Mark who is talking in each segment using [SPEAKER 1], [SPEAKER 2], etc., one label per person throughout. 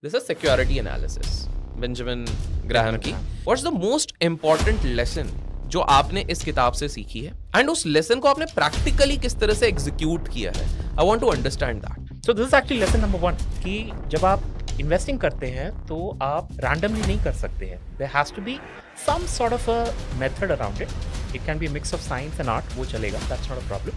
[SPEAKER 1] This is security analysis. Benjamin Graham की. What's the most important lesson जो आपने इस किताब से सीखी है एंड उस लेसन को आपने प्रैक्टिकली किस तरह से एग्जीक्यूट किया है? I want to understand that.
[SPEAKER 2] So this is actually lesson number 1 कि जब आप इन्वेस्टिंग करते हैं तो आप रैंडमली नहीं कर सकते हैं. There has to be some sort of a method around it. It can be mix of science and art, वो चलेगा, दैट्स नॉट अ प्रॉब्लम.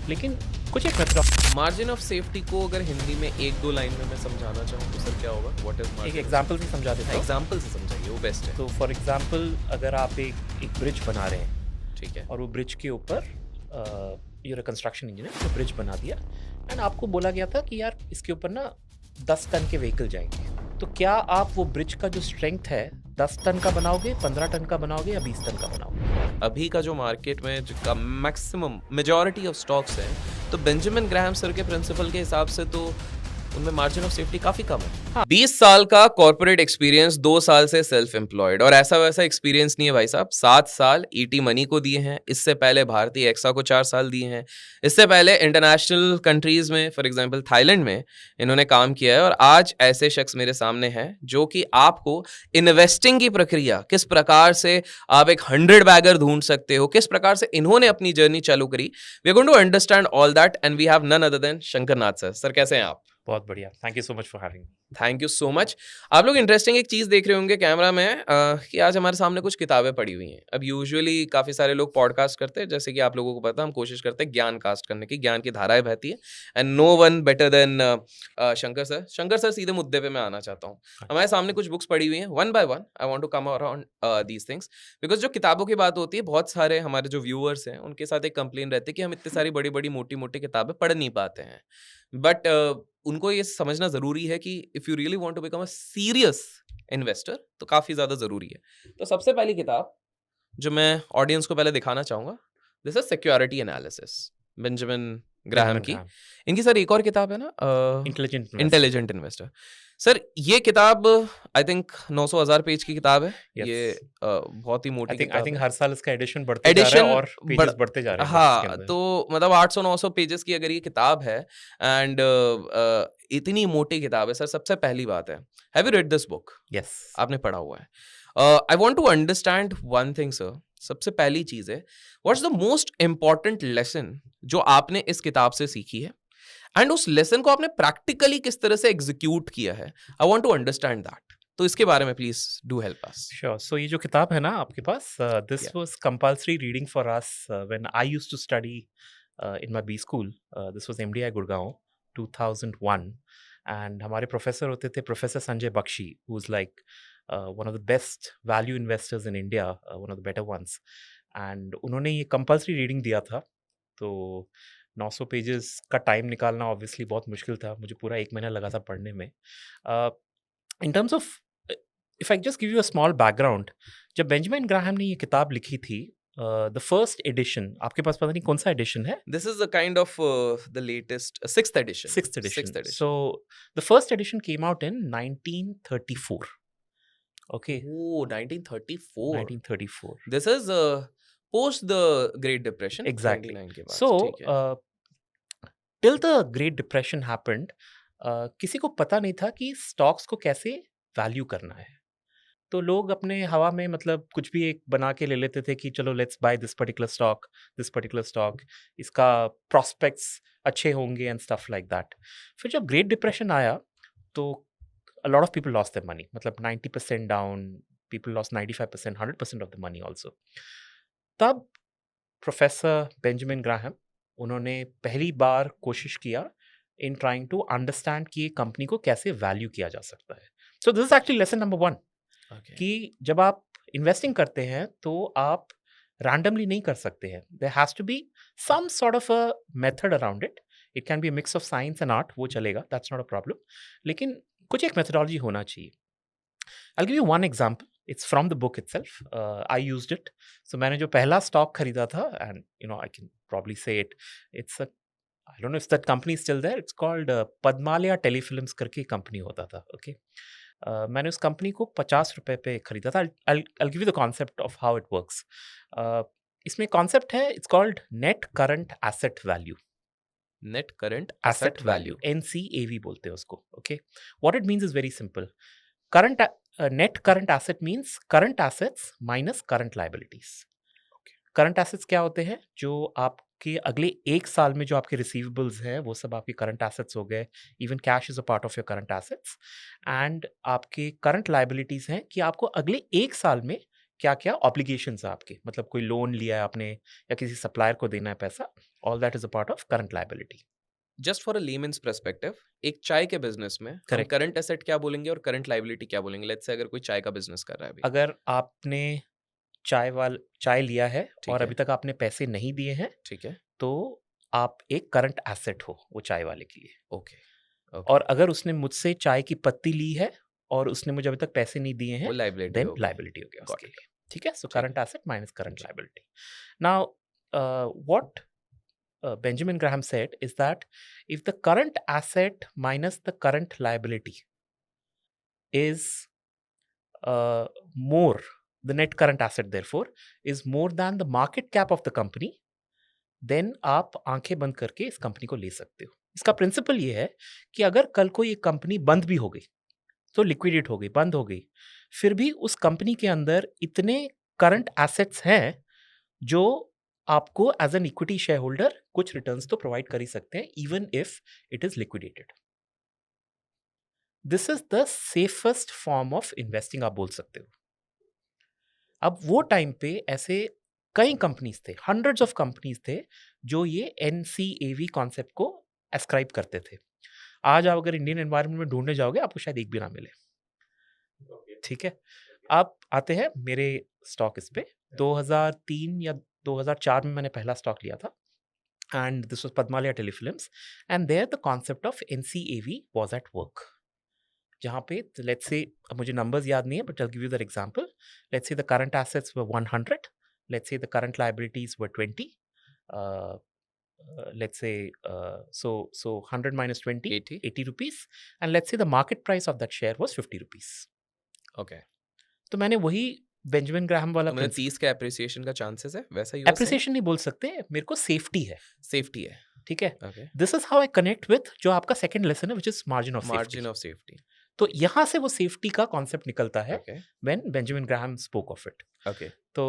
[SPEAKER 2] लेकिन कुछ एक मेथड.
[SPEAKER 1] मार्जिन ऑफ सेफ्टी को अगर हिंदी में एक दो लाइन में मैं समझाना चाहूँ तो सर क्या होगा? What is margin?
[SPEAKER 2] एक एग्जांपल से समझा देता हूं.
[SPEAKER 1] एग्जांपल से समझाइए, वो बेस्ट है.
[SPEAKER 2] तो फॉर एग्जांपल अगर आप एक ब्रिज बना रहे हैं,
[SPEAKER 1] ठीक है,
[SPEAKER 2] और वो ब्रिज के ऊपर यूर कंस्ट्रक्शन इंजीनियर, तो ब्रिज बना दिया एंड आपको बोला गया था कि यार इसके ऊपर ना 10 टन के व्हीकल जाएंगे. तो क्या आप वो ब्रिज का जो स्ट्रेंथ है 10 टन का बनाओगे, 15 टन का बनाओगे या 20 टन का बनाओगे?
[SPEAKER 1] अभी का जो मार्केट में जिसका मैक्सिमम मेजॉरिटी ऑफ स्टॉक्स हैं, तो बेंजामिन ग्राहम सर के प्रिंसिपल के हिसाब से तो उनमें मार्जिन ऑफ सेफ्टी काफी कम है.
[SPEAKER 2] हाँ.
[SPEAKER 1] 20 साल का कॉर्पोरेट एक्सपीरियंस, 2 साल से सेल्फ एम्प्लॉयड, और ऐसा वैसा एक्सपीरियंस नहीं है भाई साहब. 7 साल ईटी मनी को दिए हैं, इससे पहले भारतीय एक्सा को 4 साल दिए हैं, इससे पहले इंटरनेशनल कंट्रीज में फॉर एग्जांपल थाईलैंड में इन्होंने काम किया है. और आज ऐसे शख्स मेरे सामने हैं जो कि आपको इन्वेस्टिंग की प्रक्रिया, किस प्रकार से आप एक 100 बैगर ढूंढ सकते हो, किस प्रकार से इन्होंने अपनी जर्नी चालू करी. We are going to understand all that and we have none other than Shankar Nath sir. Sir कैसे हैं आप?
[SPEAKER 2] बहुत बढ़िया, thank you so much for having.
[SPEAKER 1] Thank you so much. आप लोग इंटरेस्टिंग एक चीज़ देख रहे होंगे कैमरा में कि आज हमारे सामने कुछ किताबें पड़ी हुई हैं. अब यूजुअली काफ़ी सारे लोग पॉडकास्ट करते हैं, जैसे कि आप लोगों को पता है, हम कोशिश करते हैं ज्ञान कास्ट करने की, ज्ञान की धाराएं बहती है and no one better than Shankar sir. Shankar sir, सीधे मुद्दे पे मैं आना चाहता हूँ. हमारे सामने कुछ बुक्स पड़ी हुई हैं, one by one I want to come around these things, because जो किताबों की बात होती है, बहुत सारे हमारे जो व्यूअर्स हैं उनके साथ एक कंप्लेन रहती है कि हम इतनी सारी बड़ी बड़ी मोटी मोटी किताबें पढ़ नहीं पाते हैं. बट उनको ये समझना जरूरी है कि if you really want to become a serious investor तो काफी ज्यादा जरूरी है. तो सबसे पहली किताब जो मैं ऑडियंस को पहले दिखाना चाहूंगा, this is security analysis, Benjamin Graham की. इनकी सर एक और किताब है ना, इंटेलिजेंट इन्वेस्टर. सर ये किताब आई थिंक 900,000 पेज की किताब है.
[SPEAKER 2] Yes.
[SPEAKER 1] ये बहुत ही मोटी किताब
[SPEAKER 2] आई थिंक
[SPEAKER 1] है.
[SPEAKER 2] हर साल इसका एडिशन बढ़ते जा रहा है और पेजेस बढ़ते जा रहे हैं.
[SPEAKER 1] हाँ, तो मतलब 800-900 पेजेस की अगर ये किताब है एंड इतनी मोटी किताब है. सर सबसे पहली बात है, have you read this book?
[SPEAKER 2] Yes,
[SPEAKER 1] आपने पढ़ा हुआ है. I want to understand one thing sir. सबसे पहली चीज है, what's the most important lesson जो आपने इस किताब से सीखी है एंड उस लेसन को आपने प्रैक्टिकली किस तरह से एग्जीक्यूट किया है? I want to understand that. तो इसके बारे में please do help us.
[SPEAKER 2] Sure. So ये जो किताब है ना आपके पास, this was compulsory reading for us when I used to study in my B school. This was MDI Gurgaon 2001 and हमारे प्रोफेसर होते थे professor Sanjay Bakshi, who is like one of the best value investors in India, one of the better once. And उन्होंने ये compulsory reading दिया था. तो 900 pages का time निकालना ऑब्वियसली बहुत मुश्किल था. मुझे पूरा 1 महीना लगा था पढ़ने में. In terms of, if I just give you a small background, जब बेंजामिन ग्राहम ने ये किताब लिखी थी, द फर्स्ट एडिशन, आपके पास पता नहीं कौन सा एडिशन है?
[SPEAKER 1] This is a kind of the latest sixth addition.
[SPEAKER 2] So the first edition came out in 1934. Okay.
[SPEAKER 1] Oh, 1934.
[SPEAKER 2] 1934.
[SPEAKER 1] This is post the Great Depression.
[SPEAKER 2] Exactly.
[SPEAKER 1] 99 के बाद.
[SPEAKER 2] So
[SPEAKER 1] ठीक है.
[SPEAKER 2] till the Great Depression happened, किसी को पता नहीं था कि स्टॉक्स को कैसे वैल्यू करना है. तो लोग अपने हवा में मतलब कुछ भी एक बना के ले लेते थे कि चलो let's buy this particular stock, इसका प्रॉस्पेक्ट्स अच्छे होंगे एंड स्टफ लाइक दैट. फिर जब ग्रेट डिप्रेशन आया तो a lot of people lost their money. मतलब 90% down, people lost 95%, 100% of the money also. तब प्रोफेसर बेंजामिन ग्राहम, उन्होंने पहली बार कोशिश किया इन ट्राइंग टू अंडरस्टैंड कि ये कंपनी को कैसे वैल्यू किया जा सकता है. सो this is actually lesson number 1 कि जब आप इन्वेस्टिंग करते हैं तो आप रैंडमली नहीं कर सकते हैं. There has to be some sort of a method around it. It can be a mix of science and art, वो चलेगा, दैट्स नॉट अ प्रॉब्लम. लेकिन कुछ एक मेथडोलॉजी होना चाहिए. I'll give you one example. It's from the book itself. I used it. So मैंने जो पहला स्टॉक खरीदा था, and you know I can probably say it. It's a, I don't know if that company is still there. It's called Padmalaya telefilms करके company होता था. Okay. मैंने उस कंपनी को 50 रुपए पे खरीदा था. I'll give you the concept of how it works. इसमें कॉन्सेप्ट है, it's called net current asset value.
[SPEAKER 1] Net current
[SPEAKER 2] asset
[SPEAKER 1] asset
[SPEAKER 2] value,
[SPEAKER 1] value.
[SPEAKER 2] NCAV बोलते हैं उसको. Okay, what it means is very simple. Net current asset means current assets minus current liabilities. Current assets क्या होते हैं? जो आपके अगले 1 साल में जो आपके रिसीवेबल्स हैं, वो सब आपके करंट एसेट्स हो गए. Even cash is a part of your current assets. And आपके करंट लायबिलिटीज़ हैं कि आपको अगले 1 साल में क्या-क्या ऑब्लिगेशंस हैं आपके. मतलब कोई लोन लिया है आपने या किसी सप्लायर को देना है पैसा, all that is a part of current liability.
[SPEAKER 1] Just for a lemons perspective, एक चाय के बिजनेस में हम
[SPEAKER 2] करेक्ट.
[SPEAKER 1] करंट एसेट क्या बोलेंगे और करंट लायबिलिटी क्या बोलेंगे? लेट्स से अगर कोई चाय का बिजनेस कर रहा है अभी।
[SPEAKER 2] अगर आपने चाय लिया है
[SPEAKER 1] ठीक
[SPEAKER 2] और
[SPEAKER 1] है,
[SPEAKER 2] अभी तक आपने पैसे नहीं दिए हैं,
[SPEAKER 1] ठीक है।
[SPEAKER 2] तो आप एक करंट एसेट हो वो चाय वाले के लिए.
[SPEAKER 1] Okay, okay.
[SPEAKER 2] और अगर उसने मुझसे चाय की पत्ती ली है और उसने मुझे अभी तक पैसे नहीं दिए
[SPEAKER 1] वो
[SPEAKER 2] हैं,
[SPEAKER 1] लायबिलिटी
[SPEAKER 2] देन
[SPEAKER 1] हो गई।
[SPEAKER 2] लायबिलिटी हो गया
[SPEAKER 1] गॉट
[SPEAKER 2] उसके
[SPEAKER 1] इट।
[SPEAKER 2] लिए. ठीक है. सो
[SPEAKER 1] ठीक
[SPEAKER 2] करंट
[SPEAKER 1] है।
[SPEAKER 2] एसेट माइनस करंट
[SPEAKER 1] जी।
[SPEAKER 2] Liability. Now what Benjamin Graham said is that if the current asset minus the current liability is more, the net current asset therefore is more than the market cap of the company, then आप आंखें बंद करके इस company को ले सकते हो. इसका प्रिंसिपल ये है कि अगर कल को ये कंपनी बंद भी हो गई, तो लिक्विडेट हो गई, बंद हो गई, फिर भी उस कंपनी के अंदर इतने करंट एसेट्स हैं जो आपको as an equity share holder कुछ रिटर्न्स तो प्रोवाइड कर ही सकते हैं, even if it is liquidated. This is the safest form of investing आप बोल सकते हो. अब वो टाइम पे ऐसे कई कंपनीज थे, हंड्रेड्स ऑफ कंपनीज थे जो ये NCAV कॉन्सेप्ट को एस्क्राइब करते थे. आज आप अगर इंडियन एनवायरनमेंट में ढूंढने जाओगे, आपको शायद एक भी ना मिले. ठीक है. आप आते हैं मेरे स्टॉक इस पे. 2003 या 2004 में मैंने पहला स्टॉक लिया था, and this was Padmalaya telefilms, and there the concept of NCAV was at work. जहाँ पे लेट्स से, अब मुझे नंबर्स याद नहीं है, but I will give you that example. Let's say the current assets were 100, let's say the current liabilities were 20. Let's say so 100 minus 20, 80 rupees, and let's say the market price of that share was 50 rupees.
[SPEAKER 1] Okay.
[SPEAKER 2] तो मैंने वही Benjamin Graham वाला
[SPEAKER 1] तो मतलब 30 का appreciation का chances है, वैसा ही
[SPEAKER 2] एप्रिसिएशन नहीं बोल सकते, मेरे को सेफ्टी है.
[SPEAKER 1] सेफ्टी है।
[SPEAKER 2] ठीक है.
[SPEAKER 1] Okay.
[SPEAKER 2] This is how I connect with जो आपका सेकंड लेसन है, which is margin of
[SPEAKER 1] margin of safety.
[SPEAKER 2] तो यहाँ से वो सेफ्टी का कॉन्सेप्ट निकलता है
[SPEAKER 1] okay,
[SPEAKER 2] when Benjamin Graham spoke of it.
[SPEAKER 1] Okay.
[SPEAKER 2] तो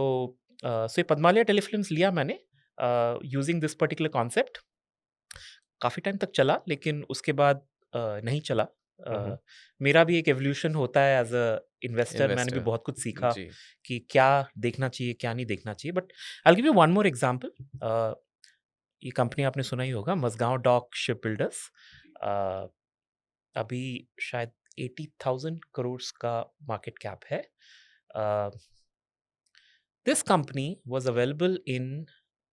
[SPEAKER 2] सो ये पद्मालया टेलीफिल्म्स लिया मैंने यूजिंग दिस पर्टिकुलर कॉन्सेप्ट. काफ़ी टाइम तक चला, लेकिन उसके बाद नहीं चला. मेरा भी एक एवोल्यूशन होता है एज अ इन्वेस्टर. मैंने भी बहुत कुछ सीखा
[SPEAKER 1] जी।
[SPEAKER 2] कि क्या देखना चाहिए, क्या नहीं देखना चाहिए. But I will give you one more example. ये कंपनी आपने सुना ही होगा, मझगांव डॉक शिप बिल्डर्स. अभी शायद 80,000 करोड़ का मार्केट कैप है. This company was available in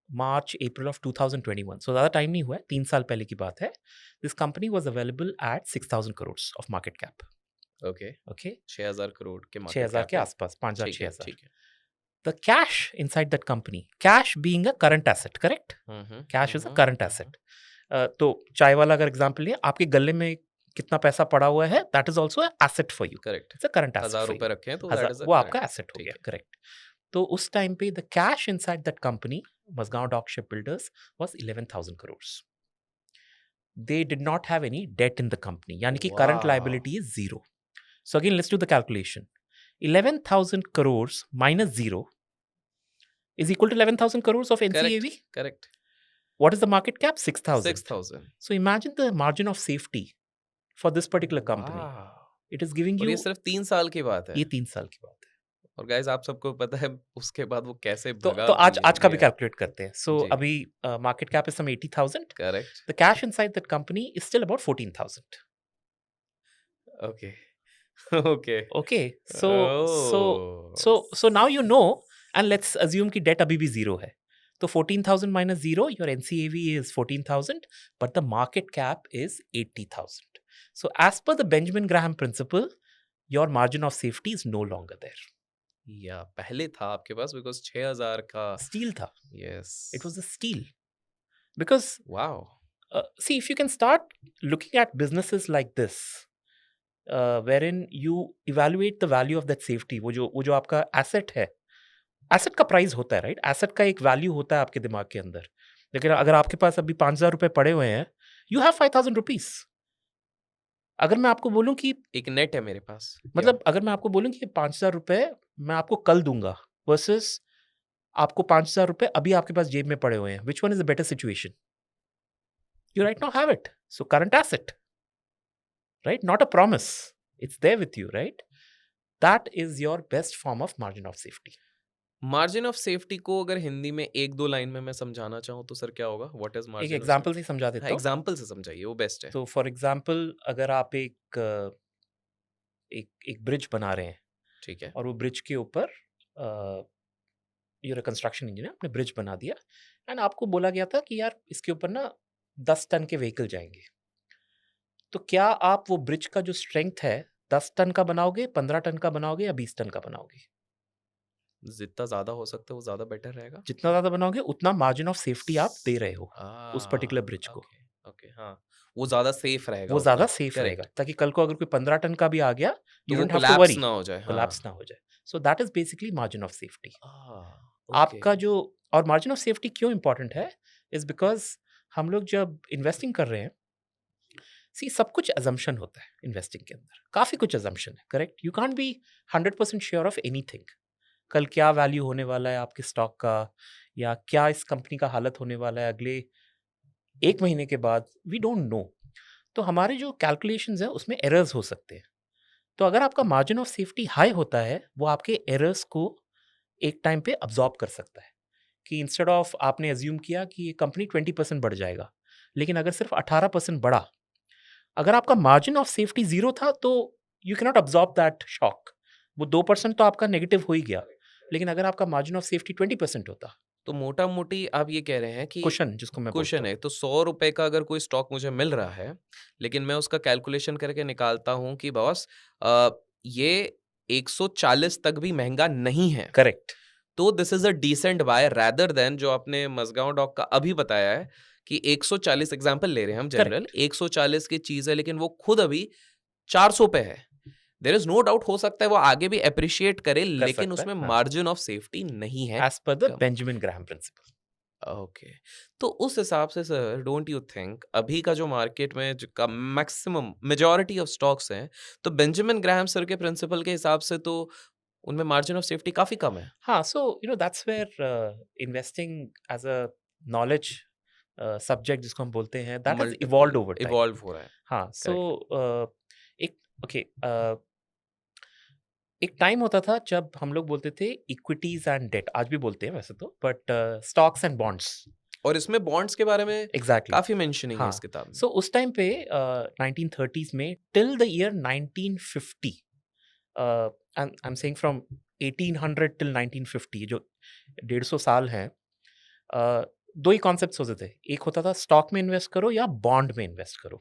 [SPEAKER 2] March, April of 2021. So ज़्यादा टाइम नहीं हुआ है, 3 साल पहले की बात है. This company was available at 6,000 crores of market cap.
[SPEAKER 1] Okay,
[SPEAKER 2] Okay,
[SPEAKER 1] 6,000 crore के मार्केट
[SPEAKER 2] 6,000 के
[SPEAKER 1] कैप है।
[SPEAKER 2] आसपास, 5,000
[SPEAKER 1] ठीक है,
[SPEAKER 2] 6,000.
[SPEAKER 1] ठीक है।
[SPEAKER 2] The cash inside that company, cash being a current asset, correct? Cash is a current asset. तो चाय वाला अगर एग्जांपल लिया, आपके गले में कितना पैसा पड़ा हुआ है, that is also an asset for you.
[SPEAKER 1] Correct.
[SPEAKER 2] It's a current asset
[SPEAKER 1] 1000
[SPEAKER 2] for
[SPEAKER 1] रुपए
[SPEAKER 2] you.
[SPEAKER 1] रखे हैं तो दैट इज
[SPEAKER 2] वो आपका एसेट हो
[SPEAKER 1] ठीक
[SPEAKER 2] गया,
[SPEAKER 1] है।
[SPEAKER 2] करेक्ट. तो उस टाइम पे the cash inside that company, Mazagon dock ship builders, was 11,000 crores. They did not have any debt in the company, यानी कि current liability is zero. So again, let's do the calculation. 11,000 crores minus zero is equal to 11,000 crores of NCAV.
[SPEAKER 1] Correct.
[SPEAKER 2] What is the market cap? 6,000.
[SPEAKER 1] 6,000।
[SPEAKER 2] So imagine the margin of safety for this particular company. It is giving
[SPEAKER 1] और
[SPEAKER 2] you,
[SPEAKER 1] ये सिर्फ 3 साल की बात है।
[SPEAKER 2] ये 3 साल की बात है.
[SPEAKER 1] और गाइस आप सबको पता है उसके बाद वो कैसे
[SPEAKER 2] तो
[SPEAKER 1] भगा
[SPEAKER 2] आज
[SPEAKER 1] भी
[SPEAKER 2] का भी
[SPEAKER 1] गया।
[SPEAKER 2] कैलकुलेट करते हैं. सो
[SPEAKER 1] जी।
[SPEAKER 2] अभी market cap is some 80,000.
[SPEAKER 1] Correct.
[SPEAKER 2] The cash inside that company is still about 14,000.
[SPEAKER 1] Okay. Okay.
[SPEAKER 2] Okay, so now you know, and let's assume कि debt अभी भी zero है. तो 14,000 minus zero, your NCAV is 14,000, but the market cap is 80,000. So as per the Benjamin Graham principle, your margin of safety is no longer there.
[SPEAKER 1] या पहले था आपके पास because 6,000 का
[SPEAKER 2] Steal था.
[SPEAKER 1] Yes.
[SPEAKER 2] It was a steal. Because
[SPEAKER 1] wow.
[SPEAKER 2] see, if you can start looking at businesses like this, wherein you evaluate the value of that safety, वो जो आपका asset है, asset का प्राइस होता है, राइट? asset का एक वैल्यू होता है आपके दिमाग के अंदर. लेकिन अगर आपके पास अभी 5,000 रुपए पड़े हुए हैं, यू हैव 5,000 रुपीज। अगर मैं आपको बोलूं कि
[SPEAKER 1] एक नेट है मेरे पास, या
[SPEAKER 2] मतलब अगर मैं आपको बोलूं कि 5,000 रुपए मैं आपको कल दूंगा वर्सेस आपको 5,000 रुपए अभी आपके पास जेब में पड़े हुए हैं, which one is the better situation? You right now have it. So current asset, right? Not a promise. It's there with you, right? That is your best form of margin of safety.
[SPEAKER 1] Margin of safety को अगर हिंदी में 1-2 line में मैं समझाना चाहूँ तो sir क्या होगा? व्हाट इज़
[SPEAKER 2] एक
[SPEAKER 1] मार्जिन ऑफ
[SPEAKER 2] एग्जाम्पल
[SPEAKER 1] सेफ्टी?
[SPEAKER 2] से समझा
[SPEAKER 1] हाँ,
[SPEAKER 2] देता हूँ।
[SPEAKER 1] एग्ज़ाम्पल से समझाइए, वो बेस्ट है।
[SPEAKER 2] तो फॉर एग्जाम्पल अगर आप एक ब्रिज बना रहे हैं
[SPEAKER 1] ठीक है।
[SPEAKER 2] और वो ब्रिज के ऊपर यूर कंस्ट्रक्शन इंजीनियर आपने ब्रिज बना दिया एंड आपको बोला गया था कि यार इसके ऊपर ना 10 टन के व्हीकल जाएंगे। तो क्या आप वो ब्रिज का जो स्ट्रेंथ है 10 टन का बनाओगे, 15 टन का बनाओगे या 20 टन का बनाओगे?
[SPEAKER 1] जितना ज़्यादा हो सकता है वो ज़्यादा बेटर रहेगा।
[SPEAKER 2] जितना ज़्यादा बनाओगे उतना मार्जिन ऑफ सेफ्टी आप दे रहे हो उस पर्टिकुलर ब्रिज को।
[SPEAKER 1] ओके, ओके, हाँ। वो ज़्यादा सेफ रहेगा
[SPEAKER 2] वो ज़्यादा
[SPEAKER 1] उतना,
[SPEAKER 2] सेफ रहेगा
[SPEAKER 1] करेक्ट।
[SPEAKER 2] ताकि कल को अगर कोई 15 टन का भी आ गया,
[SPEAKER 1] तो
[SPEAKER 2] यू
[SPEAKER 1] वो
[SPEAKER 2] don't have to
[SPEAKER 1] collapse
[SPEAKER 2] worry,
[SPEAKER 1] ना हो जाए,
[SPEAKER 2] कोलैप्स
[SPEAKER 1] हाँ।
[SPEAKER 2] ना हो जाए। So that is basically margin of safety.
[SPEAKER 1] Okay.
[SPEAKER 2] आपका जो और मार्जिन ऑफ सेफ्टी क्यों इंपॉर्टेंट है? इज़ बिकॉज़ हम लोग जब इन्वेस्टिंग कर रहे हैं, सी सब कुछ असम्पशन होता है इन्वेस्टिंग के अंदर। काफ़ी कुछ असम्पशन है, correct? You can't be 100% sure of anything. कल क्या वैल्यू होने वाला है आपके स्टॉक का, या क्या इस कंपनी का हालत होने वाला है अगले 1 महीने के बाद, वी डोंट नो। तो हमारे जो कैलकुलेशंस हैं उसमें एरर्स हो सकते हैं। तो अगर आपका मार्जिन ऑफ सेफ्टी हाई होता है, वो आपके एरर्स को एक टाइम पे अब्जॉर्ब कर सकता है। कि इंस्टेड ऑफ आपने अज्यूम किया कि ये कंपनी 20% बढ़ जाएगा, लेकिन अगर सिर्फ 18% बढ़ा, अगर आपका मार्जिन ऑफ सेफ्टी जीरो था तो you can not absorb that shock. वो 2% तो आपका नेगेटिव हो ही गया, लेकिन अगर आपका मार्जिन ऑफ सेफ्टी 20% होता,
[SPEAKER 1] तो मोटा-मोटी आप ये कह रहे हैं कि
[SPEAKER 2] कुशन जिसको मैं बोलता
[SPEAKER 1] क्वेश्चन
[SPEAKER 2] हूँ।
[SPEAKER 1] है, तो ₹100 का अगर कोई स्टॉक मुझे मिल रहा है, लेकिन मैं उसका कैलकुलेशन करके निकालता हूँ कि बॉस ये 140 तक भी महँगा नहीं है।
[SPEAKER 2] करेक्ट।
[SPEAKER 1] तो this is a decent buy rather than जो आपने मज़गाँव डॉक का अभी बताया है कि 140 एग्ज़ाम्पल ले रहे हैं हम जनरल,
[SPEAKER 2] करेक्ट।
[SPEAKER 1] 140 की चीज़ है लेकिन वो खुद अभी 400 पे है। देयर इज़ नो डाउट हो सकता है वो आगे भी एप्रिशिएट करे
[SPEAKER 2] कर
[SPEAKER 1] लेकिन
[SPEAKER 2] सकता है,
[SPEAKER 1] उसमें
[SPEAKER 2] हाँ।
[SPEAKER 1] मार्जिन ऑफ सेफ्टी नहीं है
[SPEAKER 2] एज पर द
[SPEAKER 1] कम।
[SPEAKER 2] Benjamin Graham principle.
[SPEAKER 1] ओके। तो उस हिसाब से सर डोंट यू थिंक अभी का जो मार्केट में जो का मैक्सिमम मेजॉरिटी ऑफ स्टॉक्स हैं, तो बेंजामिन ग्राहम सर के प्रिंसिपल के हिसाब से तो उनमें मार्जिन ऑफ सेफ्टी काफ़ी कम है।
[SPEAKER 2] हाँ, so that's where investing as a knowledge subject जिसको हम बोलते हैं, that has
[SPEAKER 1] multiple
[SPEAKER 2] evolved over time.
[SPEAKER 1] Evolve हो रहा है।
[SPEAKER 2] हाँ, सो
[SPEAKER 1] करेक्ट।
[SPEAKER 2] एक ओके, एक टाइम होता था जब हम लोग बोलते थे इक्विटीज एंड डेट, आज भी बोलते हैं वैसे तो, बट स्टॉक्स एंड बॉन्ड्स।
[SPEAKER 1] और इसमें बॉन्ड्स के बारे में
[SPEAKER 2] एग्जैक्टली।
[SPEAKER 1] काफ़ी मेंशनिंग है
[SPEAKER 2] हाँ,
[SPEAKER 1] इस किताब में।
[SPEAKER 2] सो उस टाइम पे 1930s में till the year 1950, I am saying from 1800 till 1950, जो 150 साल हैं, दो ही कॉन्सेप्ट्स होते थे। एक होता था स्टॉक में इन्वेस्ट करो या बॉन्ड में इन्वेस्ट करो।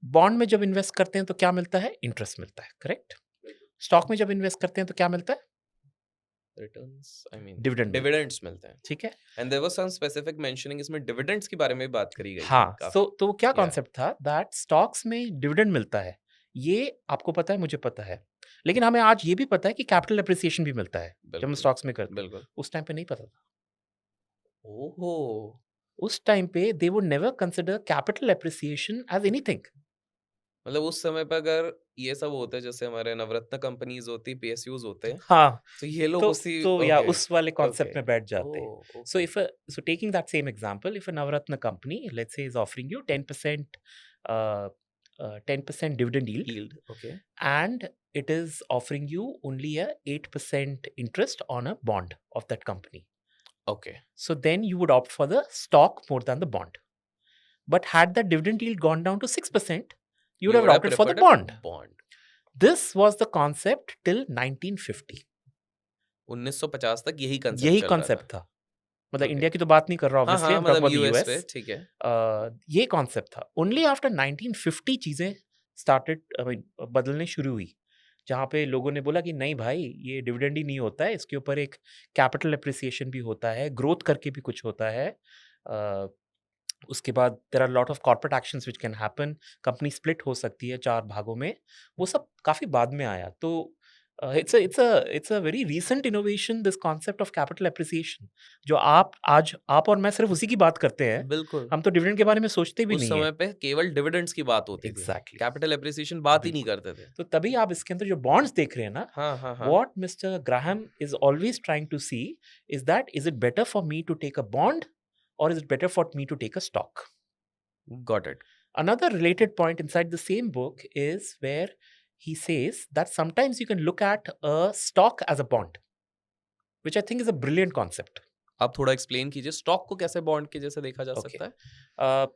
[SPEAKER 2] बॉन्ड में जब इन्वेस्ट करते हैं तो क्या मिलता है? इंटरेस्ट मिलता है, करेक्ट? स्टॉक में जब इन्वेस्ट करते हैं तो क्या मिलता है?
[SPEAKER 1] रिटर्न्स आई मीन
[SPEAKER 2] डिविडेंड मिलता है,
[SPEAKER 1] डिविडेंड्स मिलते हैं।
[SPEAKER 2] ठीक है?
[SPEAKER 1] And there was some specific mentioning इसमें डिविडेंड्स के बारे में भी बात करी गई थी
[SPEAKER 2] हाँ,
[SPEAKER 1] काफ़ी।
[SPEAKER 2] तो क्या
[SPEAKER 1] या
[SPEAKER 2] कॉन्सेप्ट था दैट स्टॉक्स में डिविडेंड मिलता है। ये आपको पता है, मुझे पता है। लेकिन हमें आज ये भी पता है कि कैपिटल एप्रिसिएशन भी मिलता है जब हम
[SPEAKER 1] बिल्कुल,
[SPEAKER 2] स्टॉक्स में करते हैं।
[SPEAKER 1] बिल्कुल।
[SPEAKER 2] उस टाइम पे नहीं पता था।
[SPEAKER 1] ओहो!
[SPEAKER 2] उस टाइम पे they would never consider capital appreciation as anything.
[SPEAKER 1] मतलब उस समय पे अगर ये सब होता है जैसे हमारे नवरत्न कंपनीज़ होती, पीएसयूज़ होते हैं,
[SPEAKER 2] हाँ,
[SPEAKER 1] तो ये लोग
[SPEAKER 2] तो
[SPEAKER 1] उसी
[SPEAKER 2] या
[SPEAKER 1] ओके,
[SPEAKER 2] उस वाले
[SPEAKER 1] ओके।
[SPEAKER 2] कॉन्सेप्ट में बैठ जाते हैं।
[SPEAKER 1] Oh!
[SPEAKER 2] So
[SPEAKER 1] okay.
[SPEAKER 2] So taking that same example, if a Navratna company let's say is offering you 10% 10% dividend yield,
[SPEAKER 1] yield, okay,
[SPEAKER 2] and it is offering you only a 8% interest on a bond of that company.
[SPEAKER 1] Okay.
[SPEAKER 2] So then you would opt for the stock more than the bond. But had the dividend yield gone down to 6%, you would
[SPEAKER 1] you
[SPEAKER 2] have
[SPEAKER 1] would have
[SPEAKER 2] opted for the
[SPEAKER 1] preferred a
[SPEAKER 2] bond.
[SPEAKER 1] Bond.
[SPEAKER 2] This was the concept till 1950.
[SPEAKER 1] 1950 तक यही concept
[SPEAKER 2] यही
[SPEAKER 1] चल रहा
[SPEAKER 2] concept
[SPEAKER 1] था।
[SPEAKER 2] था। मतलब
[SPEAKER 1] okay.
[SPEAKER 2] India की तो बात नहीं कर रहा,
[SPEAKER 1] हाँ,
[SPEAKER 2] ऑब्वियसली आई
[SPEAKER 1] हाँ,
[SPEAKER 2] एम टॉकिंग
[SPEAKER 1] मतलब
[SPEAKER 2] अबाउट द
[SPEAKER 1] यूएस पे
[SPEAKER 2] यूएस।
[SPEAKER 1] ठीक है।
[SPEAKER 2] ये कॉन्सेप्ट था। ओनली आफ्टर 1950 चीजें स्टार्टेड, आई मीन बदलने शुरू हुई, जहाँ पे लोगों ने बोला कि नहीं भाई, ये डिविडेंड ही नहीं होता है, इसके ऊपर एक कैपिटल एप्रिसिएशन भी होता है, ग्रोथ करके भी कुछ होता है। उसके बाद there are lot of corporate actions which can happen, company split हो सकती है 4 भागों में। वो सब काफ़ी बाद में आया। तो it's a very recent innovation, this concept of capital appreciation, जो आप और मैं सिर्फ उसी की बात करते हैं,
[SPEAKER 1] बिल्कुल।
[SPEAKER 2] हम तो डिविडेंड के बारे में सोचते भी
[SPEAKER 1] उस
[SPEAKER 2] नहीं है।
[SPEAKER 1] समय पे केवल डिविडेंड्स की बात होती थी।
[SPEAKER 2] एग्जैक्टली,
[SPEAKER 1] कैपिटल एप्रिसिएशन बात ही नहीं
[SPEAKER 2] बिल्कुल।
[SPEAKER 1] करते थे।
[SPEAKER 2] तो तभी आप इसके अंदर जो बॉन्ड्स देख रहे हैं ना,
[SPEAKER 1] हाँ, हाँ, हाँ।
[SPEAKER 2] what Mr. Graham is always trying to see is that is it better for me to take a bond or is it better for me to take a stock?
[SPEAKER 1] Got it.
[SPEAKER 2] Another related point inside the same book is where he says that sometimes you can look at a stock as a bond, which I think is a brilliant concept.
[SPEAKER 1] आप थोड़ा explain कीजिए stock को कैसे bond के जैसे देखा जा
[SPEAKER 2] Okay.
[SPEAKER 1] सकता है?
[SPEAKER 2] Uh,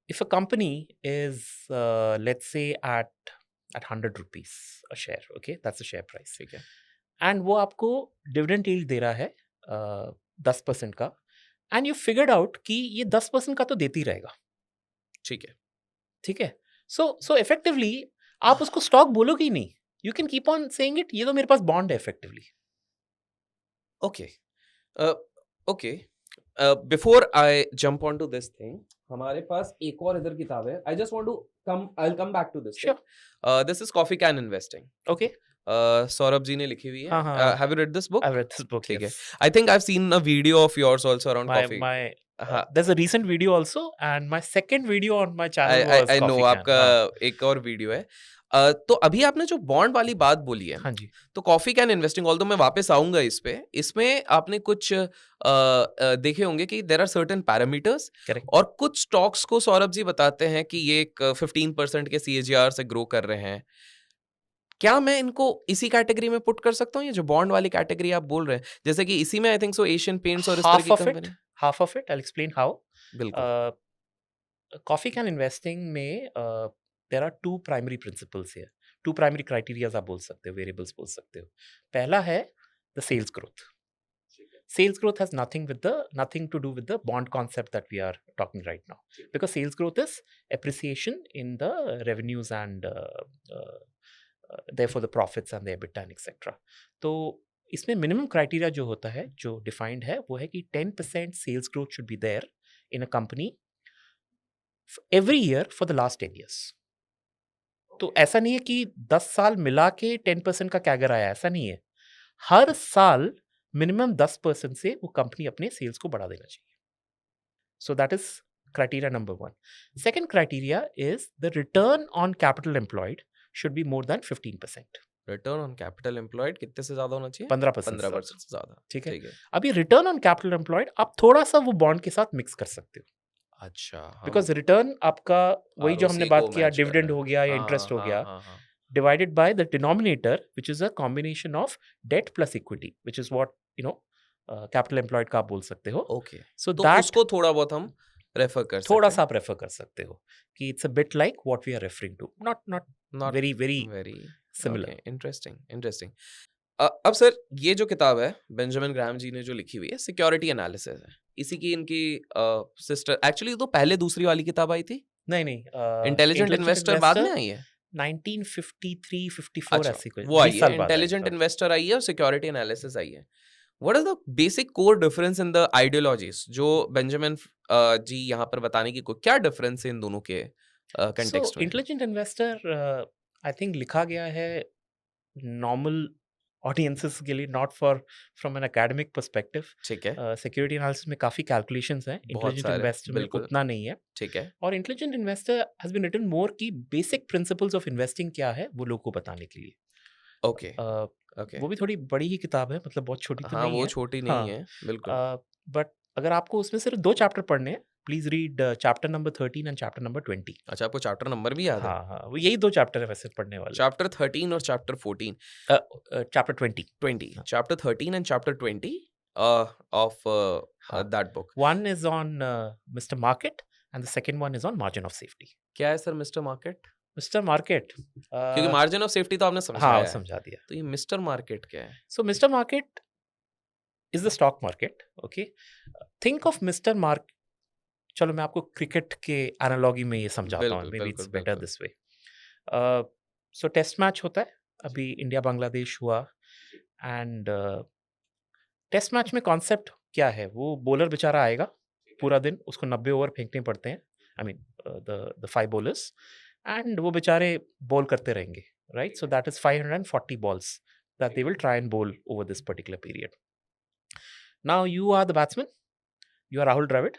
[SPEAKER 2] if a company is, let's say, at 100 rupees a share, okay, that's the share price,
[SPEAKER 1] ठीक है।
[SPEAKER 2] and वो आपको dividend yield दे रहा है 10% का, and you figured out कि ये 10% का तो देती रहेगा,
[SPEAKER 1] ठीक है।
[SPEAKER 2] ठीक है? So effectively आप उसको स्टॉक बोलोगे ही नहीं, you can keep on saying it, ये तो मेरे पास बॉन्ड है effectively.
[SPEAKER 1] Okay. Okay. Before I jump on to this thing, हमारे पास एक और इधर किताब है। I just want to come, I will come back to this.
[SPEAKER 2] Sure.
[SPEAKER 1] This is coffee can investing.
[SPEAKER 2] Okay.
[SPEAKER 1] Saurabh ji ने लिखी हुई है।
[SPEAKER 2] हाँ, हाँ।
[SPEAKER 1] Have you read this book?
[SPEAKER 2] I've read this book,
[SPEAKER 1] ठीक है।
[SPEAKER 2] yes.
[SPEAKER 1] I think I have seen a video of yours also around coffee. हाँ,
[SPEAKER 2] There's a recent video also, and my second video on my channel was
[SPEAKER 1] I know
[SPEAKER 2] coffee can.
[SPEAKER 1] आपका
[SPEAKER 2] हाँ,
[SPEAKER 1] एक और video है। तो अभी आपने जो बॉन्ड वाली बात बोली है,
[SPEAKER 2] हाँ जी।
[SPEAKER 1] तो कॉफी कैन इन्वेस्टिंग, ऑल्दो मैं वापस आऊंगा इस पे, इसमें आपने कुछ देखे होंगे कि there are certain parameters,
[SPEAKER 2] Correct.
[SPEAKER 1] और कुछ स्टॉक्स को सौरभ जी बताते हैं कि ये एक 15% के CAGR से ग्रो कर रहे हैं। क्या मैं इनको इसी कैटेगरी में पुट कर सकता हूँ, ये जो बॉन्ड वाली कैटेगरी आप बोल रहे हैं, जैसे कि इसी में I think so Asian paints और इस तरह की company?
[SPEAKER 2] Half of it. I'll explain how.
[SPEAKER 1] बिल्कुल।
[SPEAKER 2] Coffee can investing में there are two primary principles here. Two primary criteria आप बोल सकते हो, variables बोल सकते हो। पहला है the sales growth. Sales growth has nothing to do with the bond concept that we are talking right now, because sales growth is appreciation in the revenues and therefore the profits and the EBITDA and etc. तो इसमें minimum criteria जो होता है, जो defined है, वो है कि 10% sales growth should be there in a company every year for the last 10 years. तो ऐसा नहीं है कि 10 साल मिला के 10% का कैगर आया, ऐसा नहीं है। हर साल मिनिमम 10% से वो कंपनी अपने सेल्स को बढ़ा देना चाहिए. So that is criteria number 1. Second criteria is the return on capital employed should be more than 15%.
[SPEAKER 1] Return on capital employed कितने से ज्यादा होना चाहिए?
[SPEAKER 2] 15%
[SPEAKER 1] 15% से ज्यादा।
[SPEAKER 2] ठीक है.
[SPEAKER 1] ठीक है।
[SPEAKER 2] अभी रिटर्न ऑन कैपिटल एम्प्लॉयड आप थोड़ा सा वो बॉन्ड के साथ मिक्स कर सकते हो,
[SPEAKER 1] अच्छा,
[SPEAKER 2] बिकॉज रिटर्न आपका वही जो हमने
[SPEAKER 1] ROC
[SPEAKER 2] बात
[SPEAKER 1] को
[SPEAKER 2] किया,
[SPEAKER 1] मैच कर
[SPEAKER 2] डिविडेंड
[SPEAKER 1] रहा
[SPEAKER 2] हो
[SPEAKER 1] है।
[SPEAKER 2] गया या
[SPEAKER 1] हाँ,
[SPEAKER 2] इंटरेस्ट हो
[SPEAKER 1] हाँ,
[SPEAKER 2] गया,
[SPEAKER 1] हाँ, हाँ।
[SPEAKER 2] divided by the denominator, which is a combination of debt plus equity, which is what capital employed का आप बोल सकते हो.
[SPEAKER 1] ओके,
[SPEAKER 2] So
[SPEAKER 1] तो
[SPEAKER 2] that
[SPEAKER 1] उसको थोड़ा बहुत हम रेफर कर सकते
[SPEAKER 2] थोड़ा
[SPEAKER 1] हैं।
[SPEAKER 2] सा आप रेफर कर सकते हो कि it's a bit like what we are referring to, not
[SPEAKER 1] Not
[SPEAKER 2] very
[SPEAKER 1] very
[SPEAKER 2] similar.
[SPEAKER 1] Interesting interesting. अब सर, ये जो किताब है बेंजामिन ग्राहम जी ने जो लिखी हुई है, सिक्योरिटी एनालिसिस है, इसी की इनकी सिस्टर, एक्चुअली तो पहले दूसरी वाली किताब आई थी,
[SPEAKER 2] नहीं
[SPEAKER 1] इंटेलिजेंट इन्वेस्टर बाद में आई है।
[SPEAKER 2] 1953-54
[SPEAKER 1] अच्छा,
[SPEAKER 2] ऐसी कोई
[SPEAKER 1] वो आई
[SPEAKER 2] 20
[SPEAKER 1] है,
[SPEAKER 2] साल बाद आई.
[SPEAKER 1] इंटेलिजेंट इन्वेस्टर आई है और सिक्योरिटी एनालिसिस आई है। What is the basic core difference in the ideologies जो बेंजामिन जी यहाँ पर बताने की क्या डिफरेंस है इन दोनों के कंटेक्स्ट में?
[SPEAKER 2] इंटेलिजेंट इन्वेस्टर आई थिंक लिखा गया है नॉर्मल ऑडियंसेस के लिए, not for from an academic perspective.
[SPEAKER 1] ठीक है,
[SPEAKER 2] सिक्योरिटी एनालिसिस में काफी कैलकुलेशंस हैं, इंटेलिजेंट
[SPEAKER 1] सारे,
[SPEAKER 2] इन्वेस्टर में
[SPEAKER 1] बिल्कुल।
[SPEAKER 2] उतना नहीं है.
[SPEAKER 1] ठीक है,
[SPEAKER 2] और intelligent investor has been written more की बेसिक प्रिंसिपल्स ऑफ इन्वेस्टिंग क्या है वो लोगों को बताने के लिए.
[SPEAKER 1] Okay okay.
[SPEAKER 2] वो भी थोड़ी बड़ी ही किताब है, मतलब बहुत छोटी तो
[SPEAKER 1] हाँ,
[SPEAKER 2] नहीं
[SPEAKER 1] वो
[SPEAKER 2] है.
[SPEAKER 1] छोटी
[SPEAKER 2] हाँ.
[SPEAKER 1] नहीं है, बिल्कुल।
[SPEAKER 2] बट अगर आपको उसमें सिर्फ 2 चैप्टर पढ़ने हैं, please read chapter number 13 and chapter number 20.
[SPEAKER 1] अच्छा, आपको चैप्टर नंबर भी याद है?
[SPEAKER 2] हाँ, वो यही 2 चैप्टर है वैसे पढ़ने वाले.
[SPEAKER 1] चैप्टर 13 और चैप्टर 14?
[SPEAKER 2] चैप्टर 20. हाँ.
[SPEAKER 1] चैप्टर 13 एंड चैप्टर 20 of
[SPEAKER 2] हाँ.
[SPEAKER 1] that book.
[SPEAKER 2] One is on Mr. Market and the second one is on margin of safety.
[SPEAKER 1] क्या है sir mister market?
[SPEAKER 2] Mr. Market.
[SPEAKER 1] क्योंकि मार्जिन ऑफ सेफ्टी तो आपने
[SPEAKER 2] हाँ,
[SPEAKER 1] समझाया है,
[SPEAKER 2] समझा दिया.
[SPEAKER 1] तो ये मिस्टर मार्केट क्या है?
[SPEAKER 2] So Mr. Market is the stock market. Okay. Think of Mr. Market. चलो मैं आपको क्रिकेट के एनालॉजी में ये समझाता हूँ.
[SPEAKER 1] बिल्कुल,
[SPEAKER 2] Maybe it's
[SPEAKER 1] बिल्कुल,
[SPEAKER 2] better
[SPEAKER 1] बिल्कुल।
[SPEAKER 2] this way. So test match होता है. अभी इंडिया बांग्लादेश हुआ एंड टेस्ट मैच में कॉन्सेप्ट क्या है, वो बॉलर बेचारा आएगा पूरा दिन, उसको 90 ओवर फेंकने पड़ते हैं, I mean the 5 bowlers, and वो बेचारे बॉल करते रहेंगे right? So that is 540 balls that they will try and bowl over this particular period. Now you are the batsman, you are Rahul Dravid.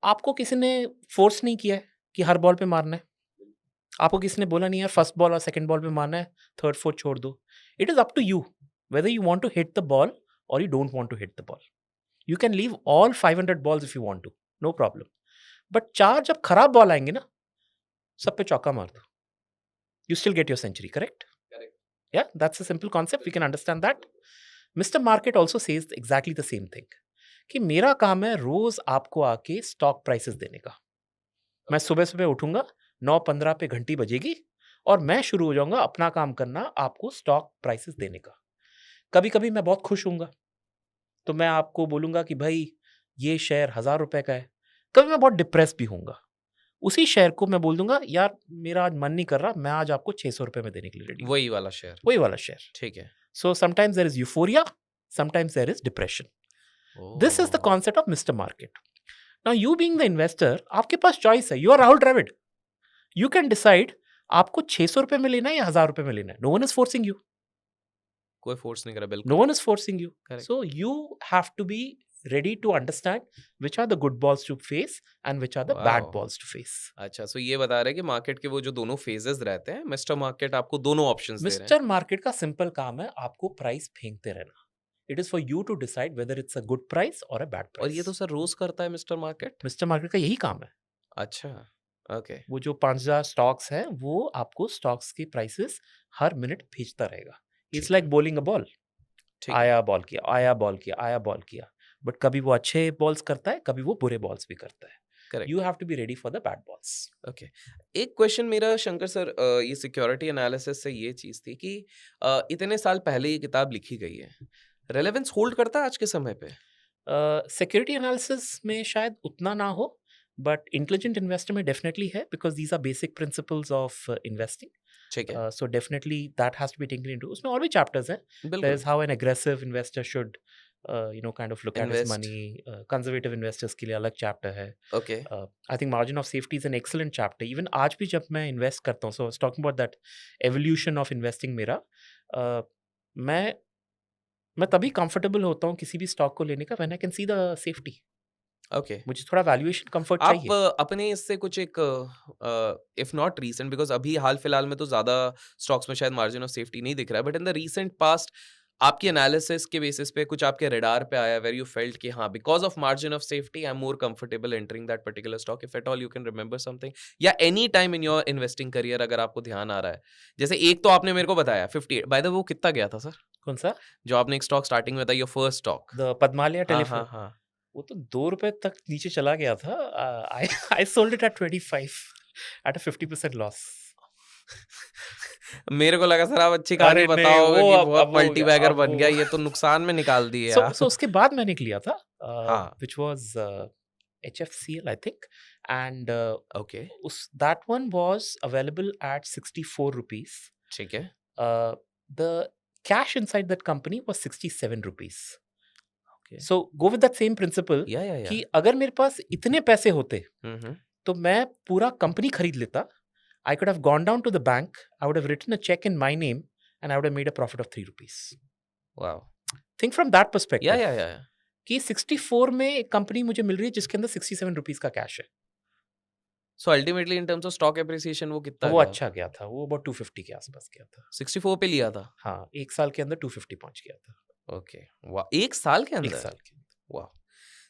[SPEAKER 2] आपको किसी ने फोर्स नहीं किया है कि हर बॉल पे मारना है. आपको किसी ने बोला नहीं है फर्स्ट बॉल और सेकंड बॉल पे मारना है, थर्ड फोर्थ छोड़ दो. It is up to you whether you want to hit the ball or you don't want to hit the ball. You can leave all 500 balls if you want to, no problem. But चार जब खराब ball आएंगे ना, सब पे चौका मार दो. You still get your century, correct?
[SPEAKER 1] Correct.
[SPEAKER 2] Yeah, that's a simple concept. We can understand that. Mr. Market also says exactly the same thing. कि मेरा काम है रोज आपको आके स्टॉक प्राइसेस देने का. मैं सुबह सुबह उठूंगा, 9:15 पे घंटी बजेगी और मैं शुरू हो जाऊंगा अपना काम करना, आपको स्टॉक प्राइसेस देने का. कभी कभी मैं बहुत खुश हूंगा तो मैं आपको बोलूंगा कि भाई ये शेयर 1000 रुपए का है. कभी मैं बहुत डिप्रेस भी हूंगा, उसी शेयर को मैं बोल दूंगा यार मेरा आज मन नहीं कर रहा, मैं आज आपको 600 रुपए में देने के लिए रेडी हूं.
[SPEAKER 1] वही वाला शेयर.
[SPEAKER 2] वही वाला शेयर.
[SPEAKER 1] ठीक है.
[SPEAKER 2] So sometimes there is euphoria, sometimes there is depression. This is the concept of mister market. Now you being the investor, आपके पास चॉइस है. You are Rahul Dravid. You can decide आपको 600 रुपए में लेना है या 1000 रुपए में लेना है. No one is forcing you.
[SPEAKER 1] कोई फोर्स नहीं करा. बिल्कुल.
[SPEAKER 2] No one is forcing you.
[SPEAKER 1] Correct.
[SPEAKER 2] So you have to be ready to understand which are the good balls to face and which are the bad
[SPEAKER 1] Wow.
[SPEAKER 2] balls to face.
[SPEAKER 1] अच्छा, सो ये बता रहे हैं कि market के वो जो दोनों फेजेस रहते हैं, मिस्टर मार्केट आपको दोनों ऑप्शंस दे रहे हैं.
[SPEAKER 2] मिस्टर मार्केट का सिंपल काम है आपको प्राइस फेंकते रहना. It is for you to decide whether it's a good price or a bad price.
[SPEAKER 1] और ये तो सर रोज करता है मिस्टर मार्केट.
[SPEAKER 2] मिस्टर मार्केट का यही काम है.
[SPEAKER 1] अच्छा, ओके.
[SPEAKER 2] वो जो 5000 स्टॉक्स हैं वो आपको स्टॉक्स के प्राइसेस हर मिनट भेजता रहेगा. It's like bowling a ball. आया बॉल किया, आया बॉल किया, आया बॉल किया. बट कभी वो अच्छे बॉल्स करता है, कभी वो बुरे बॉल्स भी करता है.
[SPEAKER 1] Correct.
[SPEAKER 2] You have to be ready for the bad balls.
[SPEAKER 1] Okay. एक क्वेश्चन मेरा शंकर सर, ये सिक्योरिटी एनालिसिस से ये चीज थी कि इतने साल पहले ये किताब लिखी गई है, रेलेवेंस होल्ड करता है आज के समय पे?
[SPEAKER 2] सिक्योरिटी एनालिसिस में शायद उतना ना हो, बट इंटेलिजेंट इन्वेस्टर में डेफिनेटली है, because these are basic principles of investing.
[SPEAKER 1] ठीक है.
[SPEAKER 2] So definitely that has to be taken into. उसमें और भी chapters हैं.
[SPEAKER 1] बिल्कुल.
[SPEAKER 2] There's how an aggressive investor should, kind of look at his
[SPEAKER 1] Invest.
[SPEAKER 2] money. Conservative investors के लिए अलग chapter है.
[SPEAKER 1] Okay.
[SPEAKER 2] I think margin of safety is an excellent chapter. Even आज भी जब मैं invest करता हूँ, so I was talking about that evolution of investing मेरा. मैं तभी comfortable होता हूँ किसी भी stock को लेने का when I can see the safety.
[SPEAKER 1] Okay.
[SPEAKER 2] मुझे थोड़ा वैल्यूएशन कंफर्ट
[SPEAKER 1] आप
[SPEAKER 2] चाहिए.
[SPEAKER 1] अपने इससे कुछ एक, इफ नॉट रीसेंट, बिकॉज अभी हाल फिलहाल में तो ज्यादा स्टॉक्स में शायद मार्जिन ऑफ सेफ्टी नहीं दिख रहा है, but in the recent past आपकी एनालिसिस के बेसिस पे कुछ आपके रडार पे आया वेर यू फेल्ट कि हाँ, because of margin of safety I am more comfortable entering that particular stock, if at all you can remember something, या any time in your investing career अगर आपको ध्यान आ रहा है. जैसे एक तो आपने मेरे को बताया 58, बाय द वे वो कितना गया था सर?
[SPEAKER 2] कौन सा?
[SPEAKER 1] जो आपने एक स्टॉक स्टार्टिंग में बताया, your first stock,
[SPEAKER 2] the Padmalaya
[SPEAKER 1] हाँ
[SPEAKER 2] टेलीफोन.
[SPEAKER 1] हाँ.
[SPEAKER 2] वो तो 2 रुपए तक नीचे चला गया था. I sold it at 25 at a 50% loss.
[SPEAKER 1] मेरे को लगा सर आप अच्छी कहानी
[SPEAKER 2] अरे नहीं,
[SPEAKER 1] बताओगे
[SPEAKER 2] वो
[SPEAKER 1] कि
[SPEAKER 2] अब
[SPEAKER 1] वो
[SPEAKER 2] हो
[SPEAKER 1] मल्टी
[SPEAKER 2] गया,
[SPEAKER 1] बैगर
[SPEAKER 2] अब
[SPEAKER 1] बन
[SPEAKER 2] वो-
[SPEAKER 1] गया, ये तो नुकसान में निकाल दिए
[SPEAKER 2] So
[SPEAKER 1] यार.
[SPEAKER 2] उसके बाद मैंने एक लिया था,
[SPEAKER 1] हाँ.
[SPEAKER 2] which was HFCL I think, and
[SPEAKER 1] okay.
[SPEAKER 2] that one was available at 64 rupees.
[SPEAKER 1] ठीक है.
[SPEAKER 2] The cash inside that company was 67 rupees.
[SPEAKER 1] Okay.
[SPEAKER 2] So go with that same principle
[SPEAKER 1] या
[SPEAKER 2] कि अगर मेरे पास इतने पैसे होते
[SPEAKER 1] हम्म.
[SPEAKER 2] तो मैं पूरा कंपनी खरीद लेता. I could have gone down to the bank, I would have written a check in my name and I would have made a profit of 3 rupees.
[SPEAKER 1] Wow.
[SPEAKER 2] Think from that perspective.
[SPEAKER 1] या
[SPEAKER 2] कि 64 में एक company मुझे मिल रही है जिसके अंदर 67 rupees का कैश है.
[SPEAKER 1] So ultimately in terms of stock appreciation वो
[SPEAKER 2] तो
[SPEAKER 1] कितना
[SPEAKER 2] वो
[SPEAKER 1] गया?
[SPEAKER 2] अच्छा गया था. वो about 250 के आसपास गया था.
[SPEAKER 1] 64 पे लिया था.
[SPEAKER 2] हाँ, एक साल के अंदर 250 पहुंच गया था.
[SPEAKER 1] ओके. वाह, एक साल के
[SPEAKER 2] एक
[SPEAKER 1] अंदर.
[SPEAKER 2] साल के अंदर.
[SPEAKER 1] वाह.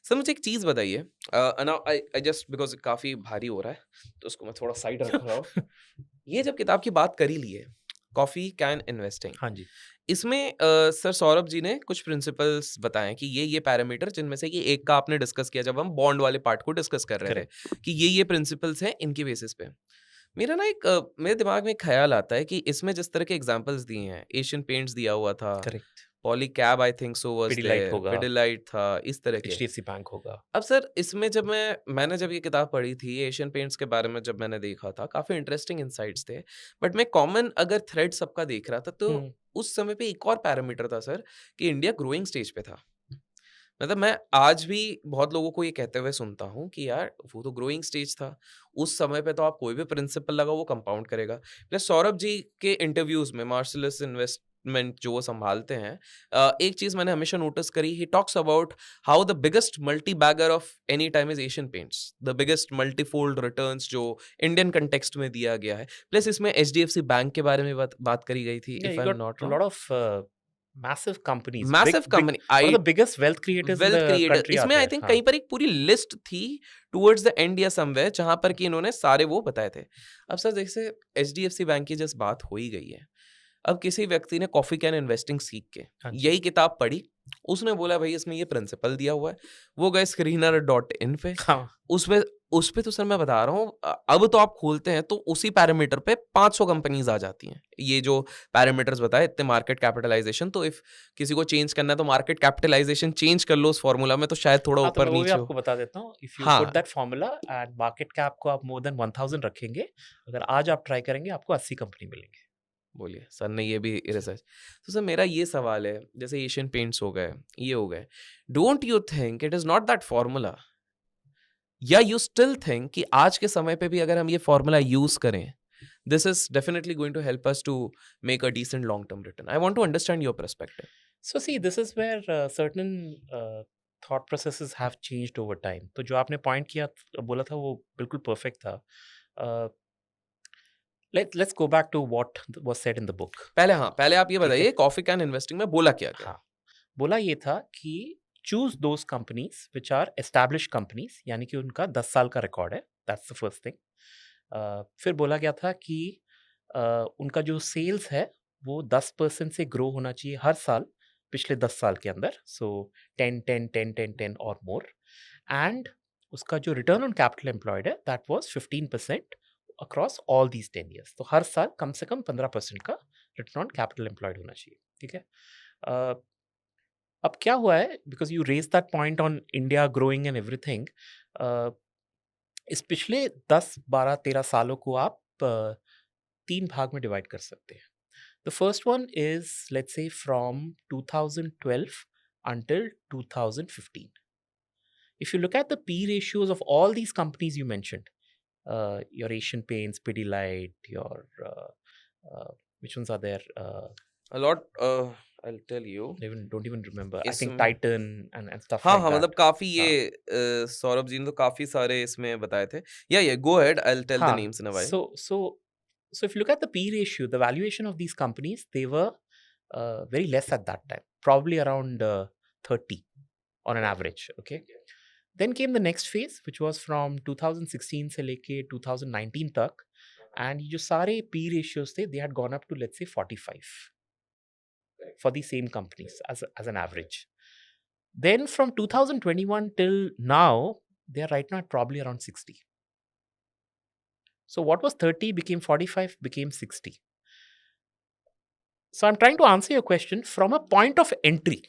[SPEAKER 1] सर मुझे एक चीज बताइए, नाउ आई जस्ट बिकॉज काफी भारी हो रहा है तो उसको मैं थोड़ा साइड रख रहा हूँ. ये जब किताब की बात करी ली है, कॉफी कैन इन्वेस्टिंग,
[SPEAKER 2] हाँ जी.
[SPEAKER 1] इसमें सर सौरभ जी ने कुछ प्रिंसिपल्स बताए कि ये पैरामीटर, जिनमें से कि एक का आपने डिस्कस किया जब हम बॉन्ड वाले पार्ट को डिस्कस कर रहे थे कि ये प्रिंसिपल्स हैं, इनके बेसिस पे मेरा ना एक मेरे दिमाग में एक ख्याल आता है कि इसमें जिस तरह के एग्जांपल्स दिए हैं, एशियन पेंट्स दिया हुआ था,
[SPEAKER 2] correct.
[SPEAKER 1] Polycab I think so was
[SPEAKER 2] Pidilite होगा.
[SPEAKER 1] पिडिलाइट था, इस तरह के.
[SPEAKER 2] HDFC बैंक होगा.
[SPEAKER 1] अब सर इसमें जब मैंने जब ये किताब पढ़ी थी, एशियन पेंट्स के बारे में जब मैंने देखा था, काफी इंटरेस्टिंग इनसाइट्स थे, बट मैं कॉमन अगर थ्रेड सबका देख रहा था तो उस समय पे एक और पैरामीटर था सर कि इंडिया ग्रोइंग स्टेज पे था. मतलब मैं आज भी बहुत लोगों को ये कहते हुए सुनता हूँ कि यार वो तो ग्रोइंग स्टेज था। उस समय पे तो आप कोई भी प्रिंसिपल लगाओ वो कंपाउंड करेगा। प्लस सौरभ जी के इंटरव्यूज़ में मार्सलिस इन्वेस्टमेंट जो वो सँभालते हैं एक चीज़ मैंने हमेशा नोटिस करी he talks about how the biggest multi bagger of any time is Asian Paints. The biggest multifold returns जो इंडियन कॉन्टेक्स्ट में दिया गया है। प्लस इसमें एचडीएफसी बैंक के बारे में बात करी गई थी
[SPEAKER 2] Yeah,
[SPEAKER 1] if
[SPEAKER 2] you
[SPEAKER 1] I am
[SPEAKER 2] got
[SPEAKER 1] not
[SPEAKER 2] a
[SPEAKER 1] wrong.
[SPEAKER 2] lot of massive companies,
[SPEAKER 1] massive
[SPEAKER 2] big,
[SPEAKER 1] company
[SPEAKER 2] one of
[SPEAKER 1] I
[SPEAKER 2] the biggest wealth creators in
[SPEAKER 1] wealth
[SPEAKER 2] the
[SPEAKER 1] creator
[SPEAKER 2] country are
[SPEAKER 1] इसमें आई
[SPEAKER 2] there.
[SPEAKER 1] Think
[SPEAKER 2] हाँ,
[SPEAKER 1] कहीं पर एक पूरी list थी towards the end या somewhere जहां पर कि इन्होंने सारे वो बताए थे। अब सर जैसे एचडीएफसी बैंक की जस्ट बात हो ही गई है, अब किसी व्यक्ति ने कॉफी कैन इन्वेस्टिंग सीख के
[SPEAKER 2] हाँ जी,
[SPEAKER 1] यही किताब पढ़ी, उसने बोला भाई इसमें ये प्रिंसिपल दिया हुआ है, वो गए स्क्रीनर डॉट इन पे,
[SPEAKER 2] हाँ,
[SPEAKER 1] उस पे तो सर मैं बता रहा हूँ अब तो आप खोलते हैं तो उसी पैरामीटर पे 500 कंपनीज आ जाती हैं। ये जो पैरामीटर्स बताए इतने मार्केट कैपिटलाइजेशन, तो इफ किसी को चेंज करना है तो मार्केट कैपिटलाइजेशन चेंज कर लो उस फॉर्मूला में तो शायद थोड़ा
[SPEAKER 2] हाँ, तो
[SPEAKER 1] ऊपर
[SPEAKER 2] मैं वो भी
[SPEAKER 1] नीचे हो।
[SPEAKER 2] आपको बता देता हूँ। इफ यू पुट
[SPEAKER 1] हाँ,
[SPEAKER 2] that formula and market cap को आप मोर देन 1000 रखेंगे, अगर आज आप ट्राई करेंगे आपको 80 कंपनी मिलेंगे।
[SPEAKER 1] बोलिए सर ने ये भी रिसर्च। तो सर मेरा ये सवाल है जैसे एशियन पेंट्स हो गए, ये हो गए, don't you think it is not that formula, या यू स्टिल थिंक कि आज के समय पे भी अगर हम ये फॉर्मूला यूज करें this is definitely going to help us to make a decent long term return? I want to understand your perspective.
[SPEAKER 2] So see, this is where certain thought processes have changed over time. तो जो आपने point किया बोला था वो बिल्कुल perfect था। uh, let's go back to what was said in the book.
[SPEAKER 1] पहले हाँ, पहले आप ये
[SPEAKER 2] ठीक है,
[SPEAKER 1] बताइए कॉफी कैन इन्वेस्टिंग में बोला क्या गया?
[SPEAKER 2] हाँ, बोला ये था कि choose those companies which are established companies, यानी कि उनका 10 साल का रिकॉर्ड है, दैट्स द फर्स्ट थिंग। फिर बोला गया था कि उनका जो सेल्स है वो 10% से ग्रो होना चाहिए हर साल पिछले 10 साल के अंदर, सो 10 10 10 10 10 और मोर, एंड उसका जो रिटर्न ऑन कैपिटल एम्प्लॉयड है that was 15% across all these 10 years. तो हर साल कम से कम 15% का रिटर्न ऑन कैपिटल एम्प्लॉयड होना चाहिए। ठीक है, अब क्या हुआ है, because you raise that point on India growing and everything, इस पिछले 10 12 13 सालों को आप तीन भाग में डिवाइड कर सकते हैं। The first one is let's say from 2012 until 2015. If you look at the P ratios of all these companies you mentioned, your Asian Paints, Pidilite, your which ones are there?
[SPEAKER 1] A lot, I'll tell you.
[SPEAKER 2] Don't even remember. I think
[SPEAKER 1] इसमें
[SPEAKER 2] Titan and stuff
[SPEAKER 1] हाँ
[SPEAKER 2] like
[SPEAKER 1] हाँ
[SPEAKER 2] that.
[SPEAKER 1] मतलब काफी
[SPEAKER 2] हाँ,
[SPEAKER 1] ये सौरभ जी ने तो काफी सारे इसमें बताए थे। या go ahead, I will tell the
[SPEAKER 2] हाँ.
[SPEAKER 1] Names in a while.
[SPEAKER 2] So if you look at the P ratio, the valuation of these companies, they were very less at that time, probably around 30 on an average. Okay. Then came the next phase, which was from 2016 से लेके 2019 तक, and ये जो सारे P ratios थे, they had gone up to let's say 45 for the same companies as an average. Then from 2021 till now, they are right now at probably around 60. So what was 30 became 45, became 60. So I'm trying to answer your question from a point of entry.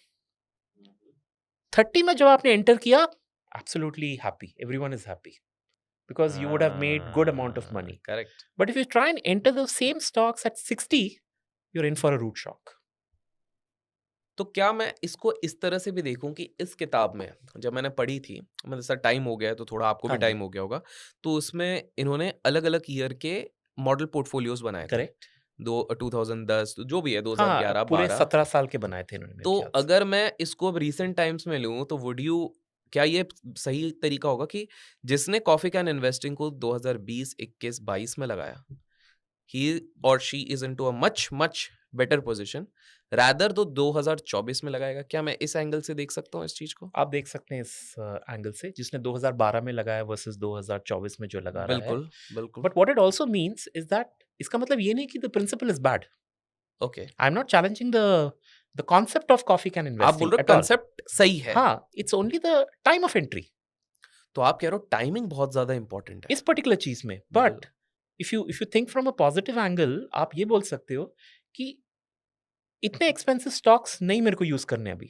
[SPEAKER 2] 30 में जब आपने enter किया, absolutely happy. Everyone is happy because you would have made good amount of money.
[SPEAKER 1] Correct.
[SPEAKER 2] But if you try and enter those same stocks at 60, you're in for a root shock.
[SPEAKER 1] तो क्या मैं इसको इस तरह से भी देखूं कि इस किताब में जब मैंने पढ़ी थी, मतलब सर टाइम हो गया है तो थोड़ा आपको भी
[SPEAKER 2] हाँ जी,
[SPEAKER 1] टाइम हो गया होगा, तो उसमें इन्होंने अलग अलग ईयर के मॉडल पोर्टफोलियोज बनाए थे।
[SPEAKER 2] करेक्ट।
[SPEAKER 1] 2010 जो भी है,
[SPEAKER 2] हाँ,
[SPEAKER 1] 2011
[SPEAKER 2] पूरे
[SPEAKER 1] 12।
[SPEAKER 2] 17 साल के बनाए थे इन्होंने मेरे
[SPEAKER 1] तो
[SPEAKER 2] ख्याल से।
[SPEAKER 1] अगर मैं इसको अब रीसेंट टाइम्स में लूं तो क्या ये सही तरीका होगा कि जिसने कॉफी कैन इन्वेस्टिंग को 2020 21 22 में लगाया, ही और she is into a much much better position rather तो 2024 में लगाएगा? क्या मैं इस एंगल से देख सकता हूँ इस चीज को?
[SPEAKER 2] आप देख सकते हैं इस एंगल से, जिसने 2012 में लगाया वर्सेस 2024 में जो लगा रहा है।
[SPEAKER 1] बिल्कुल बिल्कुल।
[SPEAKER 2] But what it also means is that इसका मतलब ये नहीं कि the principle is bad.
[SPEAKER 1] Okay,
[SPEAKER 2] I am not challenging the concept of coffee can
[SPEAKER 1] आप बोल
[SPEAKER 2] इन्वेस्टिंग
[SPEAKER 1] रहे हो
[SPEAKER 2] एट ऑल।
[SPEAKER 1] कंसेप्ट सही है,
[SPEAKER 2] हाँ, it's only the time of entry
[SPEAKER 1] तो आप कह रहे हो टाइमिंग बहुत ज्यादा इंपॉर्टेंट है
[SPEAKER 2] इस पर्टिकुलर चीज में। But if you think from a positive angle, आप ये बोल सकते हो कि इतने एक्सपेंसिव स्टॉक्स नहीं मेरे को यूज करने अभी,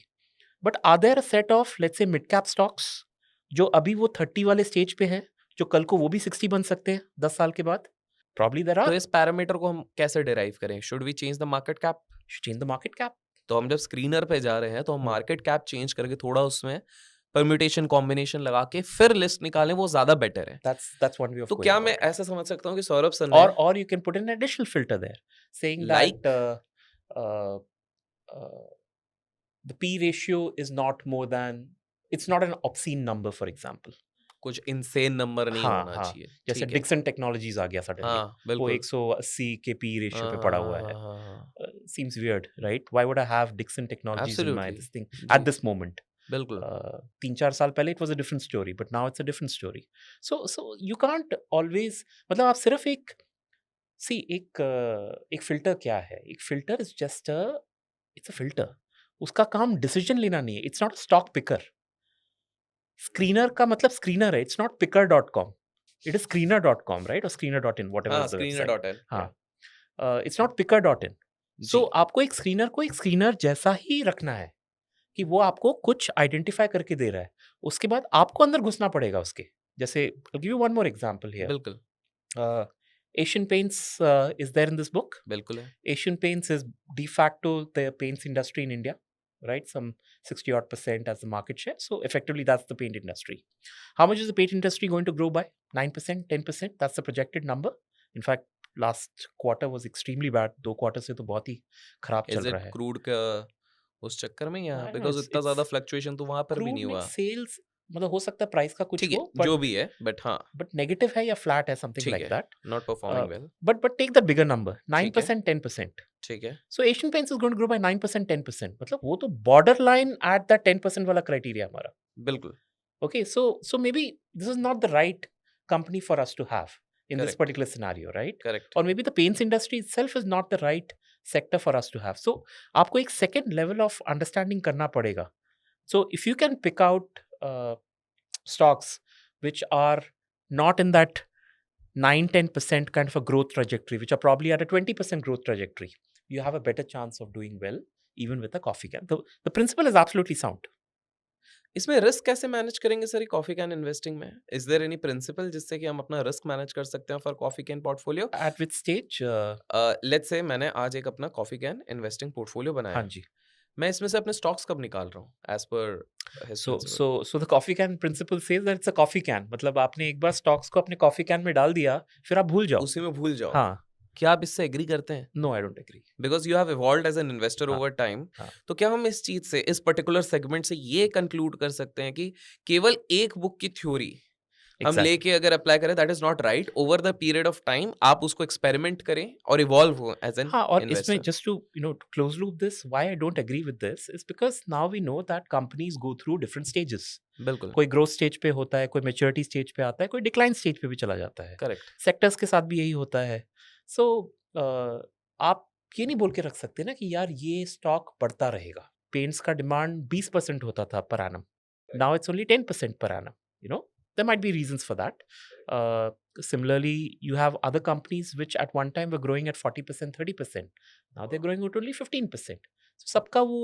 [SPEAKER 2] but are there a set of let's say mid cap stocks जो अभी वो 30 वाले स्टेज पे हैं, जो कल को वो भी 60 बन सकते हैं 10 साल के बाद? प्रॉब्ली देयर
[SPEAKER 1] तो
[SPEAKER 2] आर।
[SPEAKER 1] इस पैरामीटर को हम कैसे डिराइव करें? Should we change the market cap?
[SPEAKER 2] Change the market cap.
[SPEAKER 1] तो हम जब स्क्रीनर पे जा रहे हैं तो हम मार्केट कैप चेंज करके थोड़ा उसमें परम्यूटेशन कॉम्बिनेशन लगा के फिर लिस्ट निकालें, वो ज्यादा बेटर है।
[SPEAKER 2] That's one way of
[SPEAKER 1] तो
[SPEAKER 2] going
[SPEAKER 1] क्या मैं
[SPEAKER 2] about it.
[SPEAKER 1] ऐसा समझ सकता हूँ कि सौरभ सर ने
[SPEAKER 2] Or you can put an additional filter there, saying that
[SPEAKER 1] like
[SPEAKER 2] uh, uh, the P ratio is not more than, it's not an obscene number, for example.
[SPEAKER 1] कुछ insane number नहीं
[SPEAKER 2] हाँ
[SPEAKER 1] होना
[SPEAKER 2] हाँ,
[SPEAKER 1] चाहिए,
[SPEAKER 2] जैसे
[SPEAKER 1] ठीक है।
[SPEAKER 2] डिक्सन टेक्नोलॉजीज आ गया सडनली,
[SPEAKER 1] हाँ
[SPEAKER 2] वो
[SPEAKER 1] बिल्कुल।
[SPEAKER 2] 180 के पी रेशियो
[SPEAKER 1] हाँ
[SPEAKER 2] पे
[SPEAKER 1] हाँ
[SPEAKER 2] पड़ा
[SPEAKER 1] हाँ
[SPEAKER 2] हुआ
[SPEAKER 1] हाँ
[SPEAKER 2] है.
[SPEAKER 1] हाँ हाँ,
[SPEAKER 2] Seems weird, right? Why would I have Dixon Technologies in my
[SPEAKER 1] absolutely
[SPEAKER 2] this thing
[SPEAKER 1] जी
[SPEAKER 2] at this moment?
[SPEAKER 1] बिल्कुल
[SPEAKER 2] 3-4 साल पहले it was a different story, but now it's a different story. So you can't always, मतलब आप सिर्फ एक see एक filter क्या है? एक filter is just a, it's a filter. उसका काम डिसीजन लेना नहीं है. It's not a stock picker. Screener का मतलब स्क्रीनर है. It's not picker.com. It is screener.com, right? Or screener.in, whatever
[SPEAKER 1] हाँ
[SPEAKER 2] is the
[SPEAKER 1] screener
[SPEAKER 2] website.
[SPEAKER 1] Dot in
[SPEAKER 2] हाँ. It's not picker.in.
[SPEAKER 1] Ji
[SPEAKER 2] So आपको एक स्क्रीनर को एक स्क्रीनर जैसा ही रखना है कि वो आपको कुछ आइडेंटिफाई करके दे रहा है. उसके बाद आपको अंदर घुसना पड़ेगा उसके. जैसे I'll give you one more example here.
[SPEAKER 1] बिल्कुल
[SPEAKER 2] Asian Paints is there in this book.
[SPEAKER 1] बिल्कुल है।
[SPEAKER 2] Asian Paints is de facto the paints industry in India, right? Some 60 odd % as the market share. So effectively, that's the paint industry. How much is the paint industry going to grow by? 9%, 10%? That's the projected number. In fact, last quarter was extremely bad. 2 quarters से तो बहुत ही खराब चल
[SPEAKER 1] is it
[SPEAKER 2] रहा है.
[SPEAKER 1] Crude का उस चक्कर में, या
[SPEAKER 2] I don't know.
[SPEAKER 1] बिकॉज इतना ज्यादा फ्लक्चुएशन तो वहां पर भी नहीं
[SPEAKER 2] Crude में
[SPEAKER 1] हुआ।
[SPEAKER 2] sales, मतलब हो सकता है प्राइस का कुछ
[SPEAKER 1] ठीक है
[SPEAKER 2] हो,
[SPEAKER 1] जो भी है, बट हाँ
[SPEAKER 2] but negative है या flat है, something
[SPEAKER 1] ठीक
[SPEAKER 2] like
[SPEAKER 1] है,
[SPEAKER 2] that.
[SPEAKER 1] Not performing well.
[SPEAKER 2] But take the bigger number,
[SPEAKER 1] ठीक है
[SPEAKER 2] 9%, 10%.
[SPEAKER 1] ठीक है
[SPEAKER 2] So Asian Paints is going to grow by 9%, 10%. मतलब वो तो borderline at that 10% वाला criteria हमारा.
[SPEAKER 1] बिल्कुल
[SPEAKER 2] Okay, so maybe this is not the right company for us to have in this
[SPEAKER 1] correct
[SPEAKER 2] particular scenario, right?
[SPEAKER 1] Correct
[SPEAKER 2] Or maybe the paints industry itself is not the right sector for us to have. So आपको एक second level of understanding करना पड़ेगा. So if you can pick out stocks which are not in that 9-10% kind of a growth trajectory, which are probably at a 20% growth trajectory, you have a better chance of doing well even with a coffee can. The principle is absolutely sound.
[SPEAKER 1] इसमें risk कैसे manage करेंगे sir, coffee can investing में? Is there any principal जिससे कि हम अपना risk manage कर सकते हैं for coffee can portfolio?
[SPEAKER 2] At which stage?
[SPEAKER 1] Let's say मैंने आज एक अपना कॉफी कैन इन्वेस्टिंग पोर्टफोलियो बनाया
[SPEAKER 2] हाँ
[SPEAKER 1] है,
[SPEAKER 2] जी.
[SPEAKER 1] मैं इसमें से अपने स्टॉक्स कब निकाल रहा हूँ as per his
[SPEAKER 2] So
[SPEAKER 1] principle?
[SPEAKER 2] so so the coffee can principle says that it's a coffee can. मतलब आपने एक बार stocks को अपने coffee can में डाल दिया, फिर आप भूल जाओ.
[SPEAKER 1] उसी में भूल जाओ।
[SPEAKER 2] हाँ.
[SPEAKER 1] क्या आप इससे एग्री करते हैं?
[SPEAKER 2] No, I don't agree.
[SPEAKER 1] Because you have evolved as an investor
[SPEAKER 2] हाँ
[SPEAKER 1] ओवर टाइम,
[SPEAKER 2] हाँ.
[SPEAKER 1] तो क्या हम इस चीज से, इस पर्टिकुलर सेगमेंट से ये कंक्लूड कर सकते हैं कि केवल एक बुक की थ्योरी हम
[SPEAKER 2] Exactly.
[SPEAKER 1] लेके अगर अप्लाई करें that is not right, over the period of time आप उसको एक्सपेरिमेंट करें और इवॉल्व हो एज एन
[SPEAKER 2] हाँ, और इसमें
[SPEAKER 1] investor?
[SPEAKER 2] just to to close loop this, why I don't agree with this is because now we know that companies go through different stages.
[SPEAKER 1] बिल्कुल
[SPEAKER 2] कोई ग्रोथ स्टेज पे होता है, कोई मैच्योरिटी स्टेज पे आता है, कोई डिक्लाइन स्टेज पे भी चला जाता है.
[SPEAKER 1] करेक्ट
[SPEAKER 2] सेक्टर्स के साथ भी यही होता है. सो आप ये नहीं बोल के रख सकते ना कि यार ये स्टॉक बढ़ता रहेगा. पेंट्स का डिमांड 20% होता था per annum, now it's only 10% per annum. There might be reasons for that. Similarly, you have other companies which at one time were growing at 40%, 30%. Now they're growing at only 15%. So सबका वो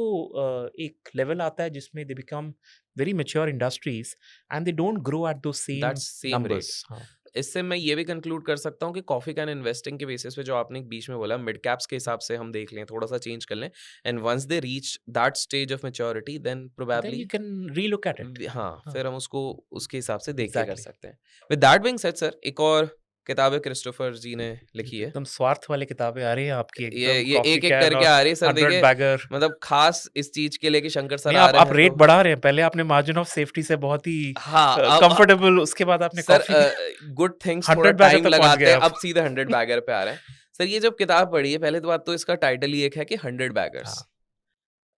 [SPEAKER 2] एक level आता है जिसमें they become very mature industries and they don't grow at those same
[SPEAKER 1] that's same rate.
[SPEAKER 2] numbers. हाँ.
[SPEAKER 1] इससे मैं ये भी कंक्लूड कर सकता हूँ कि कॉफी कैन इन्वेस्टिंग के बेसिस पे जो आपने बीच में बोला मिड कैप्स के हिसाब से हम देख लें, थोड़ा सा चेंज कर लें, and once they reach that stage of maturity then
[SPEAKER 2] Then
[SPEAKER 1] probably
[SPEAKER 2] you can relook at it.
[SPEAKER 1] हाँ
[SPEAKER 2] हाँ.
[SPEAKER 1] फिर हम उसको उसके हिसाब से देख के कर
[SPEAKER 2] Exactly.
[SPEAKER 1] सकते हैं। With that being said sir, एक और किताब है क्रिस्टोफर जी ने लिखी है,
[SPEAKER 2] एकदम स्वार्थ वाले किताबें आ रही हैं आपकी,
[SPEAKER 1] ये
[SPEAKER 2] एकदम
[SPEAKER 1] ये
[SPEAKER 2] कॉफी
[SPEAKER 1] एक एक
[SPEAKER 2] कैन
[SPEAKER 1] करके
[SPEAKER 2] और
[SPEAKER 1] आ रही है सर,
[SPEAKER 2] 100
[SPEAKER 1] देखिए
[SPEAKER 2] बैगर.
[SPEAKER 1] मतलब खास इस चीज के लिए कि शंकर सर
[SPEAKER 2] नहीं,
[SPEAKER 1] आ रहे
[SPEAKER 2] आप
[SPEAKER 1] हैं
[SPEAKER 2] रेट
[SPEAKER 1] तो
[SPEAKER 2] बढ़ा रहे हैं. पहले आपने मार्जिन ऑफ सेफ्टी से बहुत ही
[SPEAKER 1] हाँ
[SPEAKER 2] कंफर्टेबल, उसके बाद आपने
[SPEAKER 1] सर
[SPEAKER 2] कॉफी
[SPEAKER 1] गुड थिंग्स
[SPEAKER 2] 100
[SPEAKER 1] थोड़ा
[SPEAKER 2] बैगर
[SPEAKER 1] टाइम
[SPEAKER 2] तक पहुंच
[SPEAKER 1] लगाते
[SPEAKER 2] गए
[SPEAKER 1] हैं,
[SPEAKER 2] आप.
[SPEAKER 1] अब सीधे 100 बैगर पे आ रहे हैं। सर ये जब किताब पढ़ी है, पहले तो बात तो इसका टाइटल ही एक है कि 100 बैगर्स।
[SPEAKER 2] हाँ.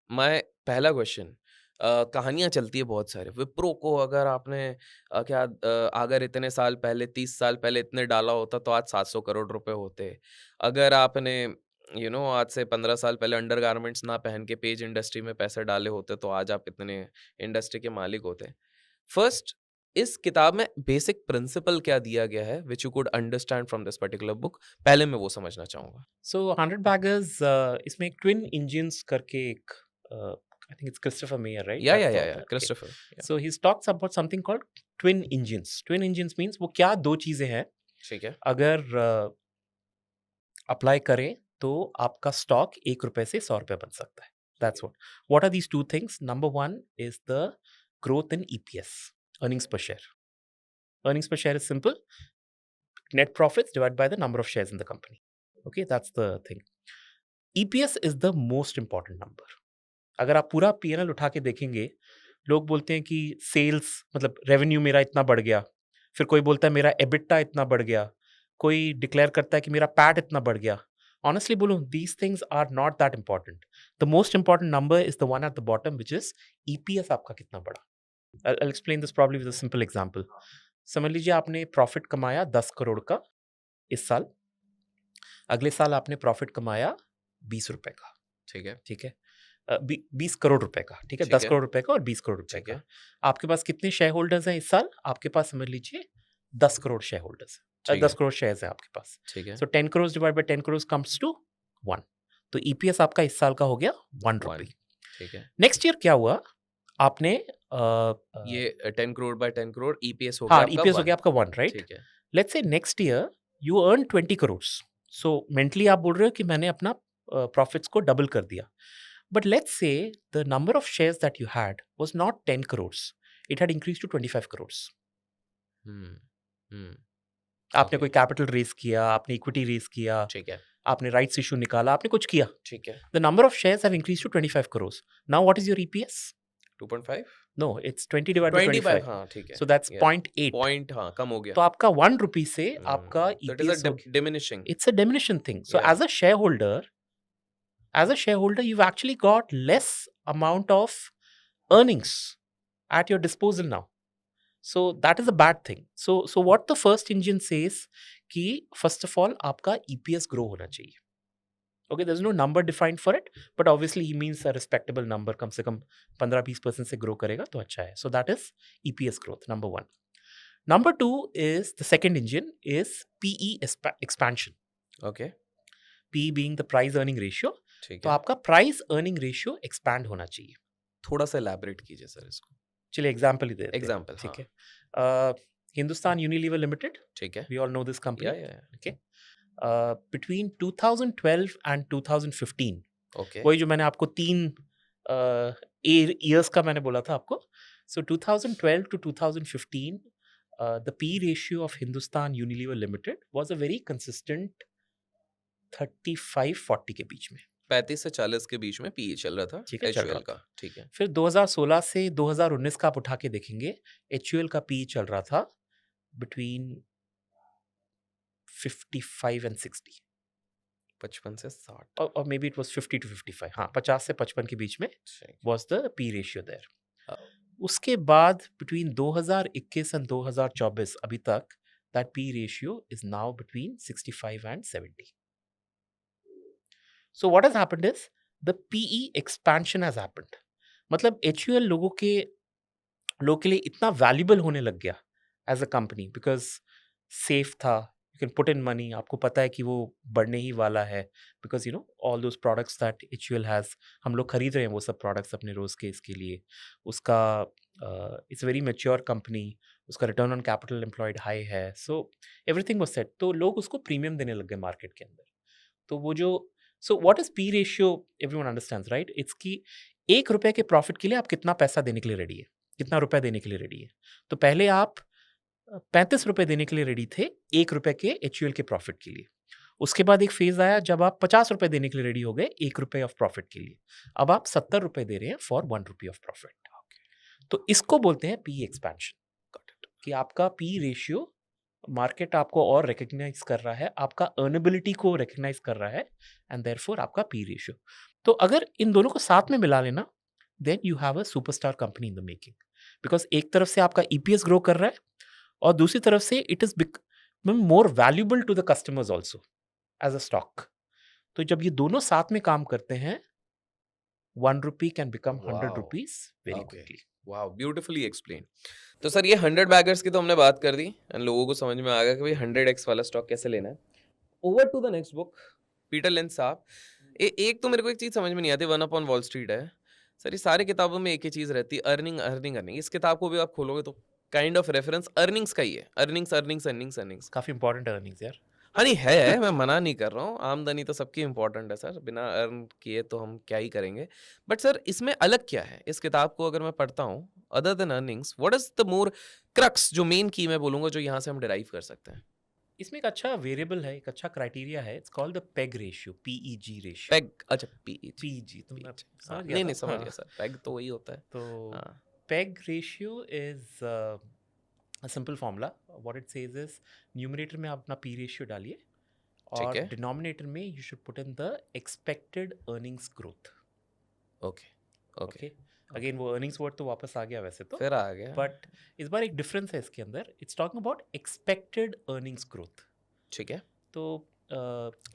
[SPEAKER 1] मैं पहला क्वेश्चन, कहानियां चलती है बहुत सारे, विप्रो को अगर आपने अगर इतने साल पहले 30 साल पहले इतने डाला होता तो आज 700 करोड़ रुपए होते। अगर आपने आज से 15 साल पहले अंडर गारमेंट्स ना पहन के पेज इंडस्ट्री में पैसे डाले होते तो आज आप इतने इंडस्ट्री के मालिक होते। फर्स्ट, इस किताब में बेसिक प्रिंसिपल क्या दिया गया है which you could understand from this particular book, पहले मैं वो समझना चाहूंगा।
[SPEAKER 2] सो 100 बैगर्स, इसमें एक ट्विन इंजन्स करके एक, I think it's Christopher Mayer, right?
[SPEAKER 1] या Christopher,
[SPEAKER 2] so he talks about something called twin engines. Twin engines means वो क्या दो चीजें हैं,
[SPEAKER 1] ठीक है
[SPEAKER 2] अगर अप्लाई करें तो आपका स्टॉक ₹1 से ₹100 बन सकता है. That's what are these two things? Number one is the growth in EPS, earnings per share. Earnings per share is simple, net profits divided by the number of shares in the company. Okay, that's the thing. EPS is the most important number. अगर आप पूरा P&L उठा के देखेंगे, लोग बोलते हैं कि सेल्स मतलब रेवेन्यू मेरा इतना बढ़ गया, फिर कोई बोलता है मेरा एबिटा इतना बढ़ गया, कोई डिक्लेयर करता है कि मेरा पैट इतना बढ़ गया. Honestly बोलूं, these things are not that important. The most important number is the one at the bottom, which is EPS आपका कितना बढ़ा. I'll explain this probably with a simple example. समझ लीजिए आपने प्रॉफिट कमाया 10 करोड़ का इस साल, अगले साल आपने प्रॉफिट कमाया 20 रुपए का.
[SPEAKER 1] ठीक है.
[SPEAKER 2] ठीक है, 20 करोड़ रुपए का. ठीक है, 10 करोड़ रुपए का और 20 करोड़ रुपए का. आपके पास कितने शेयर होल्डर्स हैं इस साल? आपके पास समझ लीजिए 10 crore share holders, 10 crore shares हैं आपके पास.
[SPEAKER 1] ठीक है.
[SPEAKER 2] So 10 crore divide by 10 crore comes to 1. तो ईपीएस आपका इस साल का हो गया 1 रुपी.
[SPEAKER 1] ठीक है.
[SPEAKER 2] नेक्स्ट ईयर क्या हुआ, आपने
[SPEAKER 1] ये 10 करोड़ बाय 10 करोड़ ईपीएस हो
[SPEAKER 2] हाँ,
[SPEAKER 1] गया आपका
[SPEAKER 2] ईपीएस हो
[SPEAKER 1] 1.
[SPEAKER 2] गया आपका 1, राइट.
[SPEAKER 1] ठीक है.
[SPEAKER 2] Let's say next year you earn 20 crore. So mentally आप बोल रहे हो कि मैंने अपना प्रॉफिट्स को डबल कर दिया. But let's say the number of shares that you had was not 10 crores. It had increased to 25 crores. आपने कोई कैपिटल रेज किया, आपने इक्विटी रेज किया,
[SPEAKER 1] ठीक है,
[SPEAKER 2] आपने राइट्स इशू निकाला, आपने कुछ किया.
[SPEAKER 1] ठीक है.
[SPEAKER 2] The number of shares have increased to 25 crores. Now what is your EPS?
[SPEAKER 1] 2.5?
[SPEAKER 2] No, it's 20 divided by 25.
[SPEAKER 1] हाँ, ठीक है.
[SPEAKER 2] So that's 0.8.
[SPEAKER 1] Point, हाँ, कम हो गया.
[SPEAKER 2] तो आपका 1 रुपी से आपका
[SPEAKER 1] That is
[SPEAKER 2] EPS
[SPEAKER 1] a diminishing.
[SPEAKER 2] It's a diminishing thing. So
[SPEAKER 1] Yeah.
[SPEAKER 2] as a shareholder, you've actually got less amount of earnings at your disposal now. So that is a bad thing. So what the first engine says कि first of all आपका EPS grow होना चाहिए. Okay, there's no number defined for it, but obviously he means a respectable number. कम से कम 15-20% से grow करेगा तो अच्छा है. So that is EPS growth, number 1. Number 2 is the second engine is PE expansion.
[SPEAKER 1] Okay.
[SPEAKER 2] PE being the price earning ratio. तो आपका price earning ratio expand होना चाहिए.
[SPEAKER 1] थोड़ा सा एलैबोरेट कीजिए सर इसको.
[SPEAKER 2] चलिए एग्जांपल ही दे देते हैं.
[SPEAKER 1] एग्जांपल,
[SPEAKER 2] ठीक है. हिंदुस्तान यूनिलीवर लिमिटेड,
[SPEAKER 1] ठीक है,
[SPEAKER 2] we all know this company.
[SPEAKER 1] Okay.
[SPEAKER 2] Between 2012 and 2015,
[SPEAKER 1] okay,
[SPEAKER 2] वही जो मैंने आपको 3 ईयर्स का मैंने बोला था आपको. So 2012 to 2015 the P ratio of Hindustan Unilever limited was a very consistent 35-40 के बीच में.
[SPEAKER 1] 35 से 40 के बीच में पीई चल रहा था.
[SPEAKER 2] ठीक है, चल रहा
[SPEAKER 1] का. ठीक है.
[SPEAKER 2] फिर 2016 से 2019 का आप उठा के देखेंगे, एचयूएल का पीई चल रहा था बिटवीन 55 एंड 60.
[SPEAKER 1] 55 से 60.
[SPEAKER 2] और maybe it was 50 to 55. हाँ, 50 से 55 के बीच में was the P ratio there. उसके बाद बिटवीन 2021 एंड 2024 अभी तक that P ratio is now between 65 and 70. So what has happened is the PE expansion has happened. मतलब HUL लोगों के लिए इतना valuable होने लग गया as a company because safe था, you can put in money, आपको पता है कि वो बढ़ने ही वाला है because you know all those products that HUL has, हम लोग खरीद रहे हैं वो सब products अपने रोज के इसके लिए. उसका it's a very mature company, उसका return on capital employed high है, so everything was set. तो लोग उसको premium देने लग गए मार्केट के अंदर. तो वो जो So what is P ratio? Everyone understands, right? It's कि 1 रुपए के प्रॉफिट के लिए आप कितना पैसा देने के लिए रेडी है, कितना रुपए देने के लिए रेडी है. तो पहले आप 35 रुपए देने के लिए रेडी थे 1 रुपए के एचयूएल के प्रॉफिट के लिए. उसके बाद एक फेज आया जब आप 50 रुपए देने के लिए रेडी हो गए 1 रुपए ऑफ प्रॉफिट के लिए. अब आप 70 रुपए दे रहे हैं फॉर 1 रुपी ऑफ प्रॉफिट. तो इसको बोलते हैं पी एक्सपेंशन. कि आपका पी रेशियो मार्केट आपको और रिकग्नाइज कर रहा है, आपका अर्नेबिलिटी को रिकग्नाइज कर रहा है, एंड देयरफॉर आपका पी रेशियो. तो अगर इन दोनों को साथ में मिला लेना, then you have a superstar company in the making. Because एक तरफ से आपका ईपीएस ग्रो कर रहा है और दूसरी तरफ से it is more valuable to the customers also as a stock. तो जब ये दोनों साथ में काम करते हैं, 1 rupee can become 100 rupees very quickly.
[SPEAKER 1] Wow, beautifully explain. तो सर ये 100 बैगर्स की तो हमने बात कर दी एंड लोगों को समझ में आ गया कि भाई 100x वाला स्टॉक कैसे लेना है. Over to the next book, Peter Lynch साहब. एक तो मेरे को एक चीज समझ में नहीं आती, वन अपॉन वॉल स्ट्रीट है सर. ये सारी किताबों में एक ही चीज रहती है, अर्निंग अर्निंग अर्निंग. इस किताब को भी आप खोलोगे तो काइंड ऑफ रेफरेंस अर्निंग्स का ही है. Earnings earnings earnings earnings.
[SPEAKER 2] काफी इंपॉर्टेंट अर्निंग्स यार.
[SPEAKER 1] हाँ, नहीं है, मैं मना नहीं कर रहा हूँ, आमदनी तो सबकी इम्पोर्टेंट है सर, बिना अर्न किए तो हम क्या ही करेंगे। बट सर इसमें अलग क्या है? इस किताब को अगर मैं पढ़ता हूँ, other than earnings, what is the more crux जो मेन की मैं बोलूँगा जो यहाँ से हम डिराइव कर सकते हैं?
[SPEAKER 2] इसमें एक अच्छा वेरिएबल है, एक अच्छा क्राइटेरिया है, it's called the peg ratio, PEG ratio.
[SPEAKER 1] Peg अच्छा पीईजी,
[SPEAKER 2] पीईजी तुम
[SPEAKER 1] पीईजी हाँ,
[SPEAKER 2] समझ गया
[SPEAKER 1] नहीं,
[SPEAKER 2] था?
[SPEAKER 1] नहीं समझ
[SPEAKER 2] हाँ।
[SPEAKER 1] गया सर, पेग तो वही होता है।
[SPEAKER 2] तो
[SPEAKER 1] हाँ,
[SPEAKER 2] peg ratio is a simple formula. What it says is, numerator में आप अपना पी रेशियो डालिए
[SPEAKER 1] ठीक
[SPEAKER 2] और
[SPEAKER 1] है,
[SPEAKER 2] डिनोमिनेटर में you should put in the expected earnings growth.
[SPEAKER 1] Okay, okay,
[SPEAKER 2] okay,
[SPEAKER 1] okay,
[SPEAKER 2] again वो अर्निंग्स वर्ड तो वापस आ गया वैसे तो,
[SPEAKER 1] फिर आ गया,
[SPEAKER 2] बट इस बार एक डिफरेंस है इसके अंदर, it's talking about expected earnings growth.
[SPEAKER 1] ठीक है।
[SPEAKER 2] तो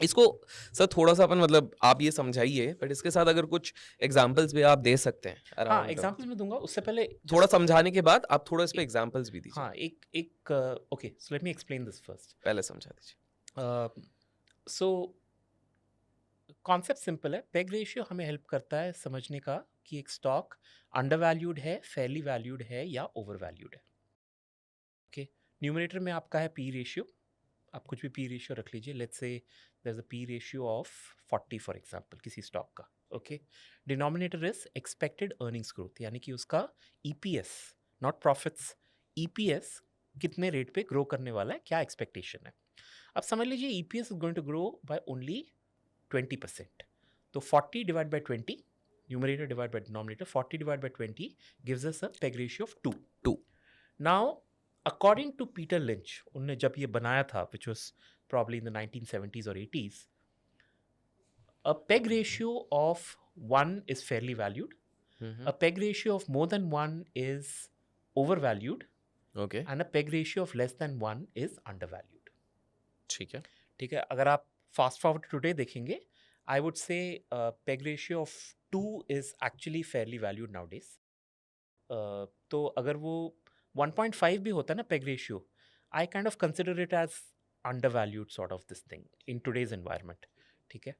[SPEAKER 1] इसको सर थोड़ा-सा अपन मतलब आप ये समझाइए, बट इसके साथ अगर कुछ एग्ज़ाम्पल्स भी आप दे सकते हैं
[SPEAKER 2] हाँ,
[SPEAKER 1] अराउंड
[SPEAKER 2] एग्जांपल्स मैं दूंगा उससे पहले
[SPEAKER 1] थोड़ा
[SPEAKER 2] जस्ट
[SPEAKER 1] समझाने के बाद आप थोड़ा इस पे एग्ज़ाम्पल्स भी दीजिए।
[SPEAKER 2] हाँ, एक एक okay, so let me explain this first.
[SPEAKER 1] पहले समझा दीजिए।
[SPEAKER 2] सो कॉन्सेप्ट सिंपल है, पेग रेशियो हमें हेल्प करता है समझने का कि एक स्टॉक अंडर वैल्यूड है, फेयरली वैल्यूड है या ओवर वैल्यूड है। ओके, न्यूमरेटर में आपका है पी रेशियो, आप कुछ भी पी रेशियो रख लीजिए, let's say there is a P ratio of 40 for example किसी स्टॉक का। Okay, denominator is expected earnings growth, यानी कि उसका ईपीएस, नॉट प्रॉफिट्स, ईपीएस कितने रेट पे ग्रो करने वाला है, क्या एक्सपेक्टेशन है। अब समझ लीजिए EPS is going to grow by only 20%। तो 40 divide by 20, numerator divide by denominator, 40 divide by 20 gives us a PEG ratio of 2।
[SPEAKER 1] 2
[SPEAKER 2] now according to Peter Lynch, उन्होंने जब ये बनाया था which was probably in the 1970s और 80s, a peg ratio of 1 is fairly valued,
[SPEAKER 1] hmm,
[SPEAKER 2] a
[SPEAKER 1] hmm.
[SPEAKER 2] peg ratio of more than 1 is overvalued,
[SPEAKER 1] okay,
[SPEAKER 2] and a peg ratio of less than 1 is undervalued.
[SPEAKER 1] ठीक है।
[SPEAKER 2] ठीक है, अगर आप fast forward today देखेंगे, I would say PEG ratio of 2 is actually fairly valued nowadays. तो अगर वो 1.5 भी होता है ना PEG ratio, I kind of consider it as under valued sort of this thing in today's environment. ठीक है,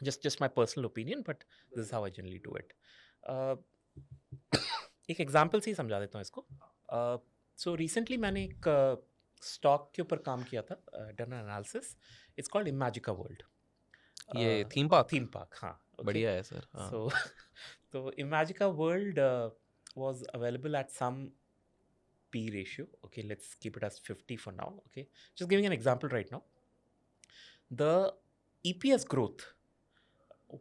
[SPEAKER 2] just my personal opinion, but this is how I generally do it. एक एग्जांपल से ही समझा देता हूँ इसको। सो रिसेंटली मैंने एक स्टॉक के ऊपर काम किया था, done analysis, it's called Imagica world.
[SPEAKER 1] ये थीम पार्क?
[SPEAKER 2] थीम पार्क, हाँ, ओके।
[SPEAKER 1] बढ़िया है सर, हाँ।
[SPEAKER 2] सो तो Imagica world was available at some P ratio. Okay, let's keep it as 50 for now. Okay, just giving an example right now. The EPS growth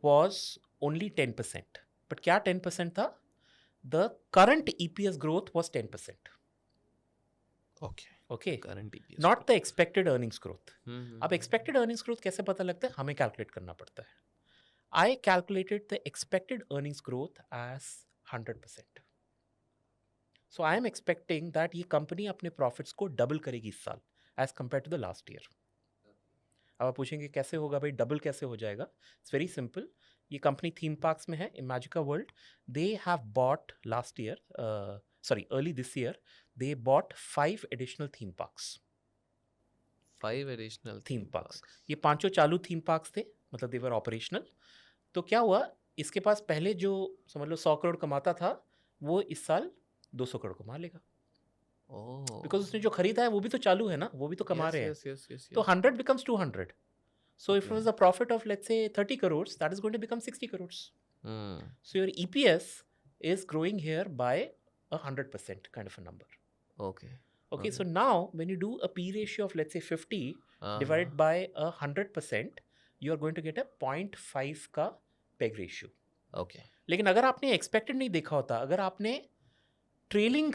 [SPEAKER 2] was only 10%. But क्या 10% था? The current EPS growth was 10%.
[SPEAKER 1] Okay,
[SPEAKER 2] Okay,
[SPEAKER 1] current EPS
[SPEAKER 2] not the expected earnings growth.
[SPEAKER 1] हुँ, हुँ,
[SPEAKER 2] अब
[SPEAKER 1] हुँ।
[SPEAKER 2] expected earnings growth कैसे पता लगता है? हमें calculate करना पड़ता है। I calculated the expected earnings growth as 100%. So I am expecting that ये कंपनी अपने प्रॉफिट्स को डबल करेगी इस साल as compare to the last year. अब आप पूछेंगे कैसे होगा भाई, डबल कैसे हो जाएगा? It's very simple. ये कंपनी थीम पार्क्स में है, Imagica world. They have bought last year, sorry early this year, they bought 5 additional theme parks.
[SPEAKER 1] 5 additional
[SPEAKER 2] theme
[SPEAKER 1] theme
[SPEAKER 2] parks,
[SPEAKER 1] parks.
[SPEAKER 2] ये पांचों चालू थीम पार्क्स थे, मतलब देवर ऑपरेशनल। तो क्या हुआ, इसके पास पहले जो समझ लो 100 करोड़ कमाता था, वो इस साल 200 करोड़ कमा लेगा, बिकॉज
[SPEAKER 1] ओह!
[SPEAKER 2] उसने जो खरीदा है वो भी तो चालू है ना, वो भी तो कमा
[SPEAKER 1] यस,
[SPEAKER 2] रहे हैं।
[SPEAKER 1] यस, यस, यस,
[SPEAKER 2] तो
[SPEAKER 1] yes.
[SPEAKER 2] 100 becomes 200. So if it
[SPEAKER 1] okay.
[SPEAKER 2] was a profit of let's say 30 crores, that is going to become 60 crores.
[SPEAKER 1] Hmm,
[SPEAKER 2] So your EPS is growing here by 100% kind of a number.
[SPEAKER 1] Okay,
[SPEAKER 2] Okay,
[SPEAKER 1] okay.
[SPEAKER 2] so now when you do a P ratio of let's say 50
[SPEAKER 1] हाँ,
[SPEAKER 2] divided
[SPEAKER 1] हाँ।
[SPEAKER 2] by 100%, you are going to get a 0.5 का PEG ratio.
[SPEAKER 1] Okay,
[SPEAKER 2] लेकिन अगर आपने expected नहीं देखा होता, अगर आपने ट्रेलिंग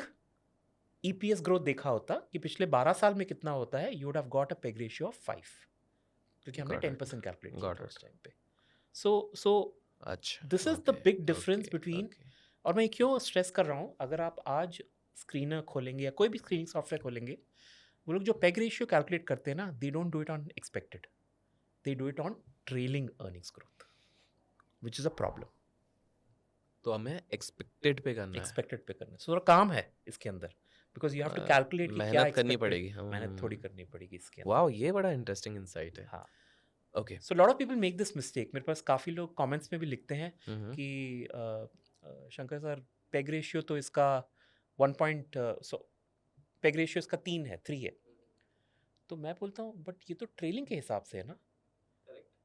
[SPEAKER 2] EPS ग्रोथ देखा होता कि पिछले 12 साल में कितना होता है, you would have got a PEG ratio of 5, क्योंकि हमने
[SPEAKER 1] गॉट इट,
[SPEAKER 2] 10% कैलकुलेट किया
[SPEAKER 1] गॉट
[SPEAKER 2] था
[SPEAKER 1] इट।
[SPEAKER 2] उस टाइम पे। सो
[SPEAKER 1] अच्छा,
[SPEAKER 2] this is the
[SPEAKER 1] okay,
[SPEAKER 2] big
[SPEAKER 1] okay,
[SPEAKER 2] difference between.
[SPEAKER 1] Okay.
[SPEAKER 2] और मैं क्यों स्ट्रेस कर रहा हूँ, अगर आप आज स्क्रीनर खोलेंगे या कोई भी स्क्रीनिंग सॉफ्टवेयर खोलेंगे, वो लोग जो पेग रेशियो कैलकुलेट करते हैं ना, they don't do it on expected, they do it on trailing earnings growth, which is a problem.
[SPEAKER 1] तो हमें एक्सपेक्टेड पे करना है।
[SPEAKER 2] एक्सपेक्टेड पे करना थोड़ा काम है इसके अंदर, because you have to calculate कि क्या
[SPEAKER 1] मेहनत करनी
[SPEAKER 2] एक्सपेक्टेड।
[SPEAKER 1] पड़ेगी।
[SPEAKER 2] मेहनत थोड़ी करनी पड़ेगी इसके अंदर।
[SPEAKER 1] वाओ! ये बड़ा इंटरेस्टिंग इनसाइट है।
[SPEAKER 2] हाँ,
[SPEAKER 1] okay.
[SPEAKER 2] So lot of people make this mistake. मेरे पास काफ़ी लोग कमेंट्स में भी लिखते हैं
[SPEAKER 1] हुँ, हुँ।
[SPEAKER 2] कि शंकर सर, पेग रेशियो तो इसका 1 पॉइंट, सो पेग रेशियो इसका 3 है, 3 है, तो मैं बोलता हूँ बट ये तो ट्रेलिंग के हिसाब से है ना,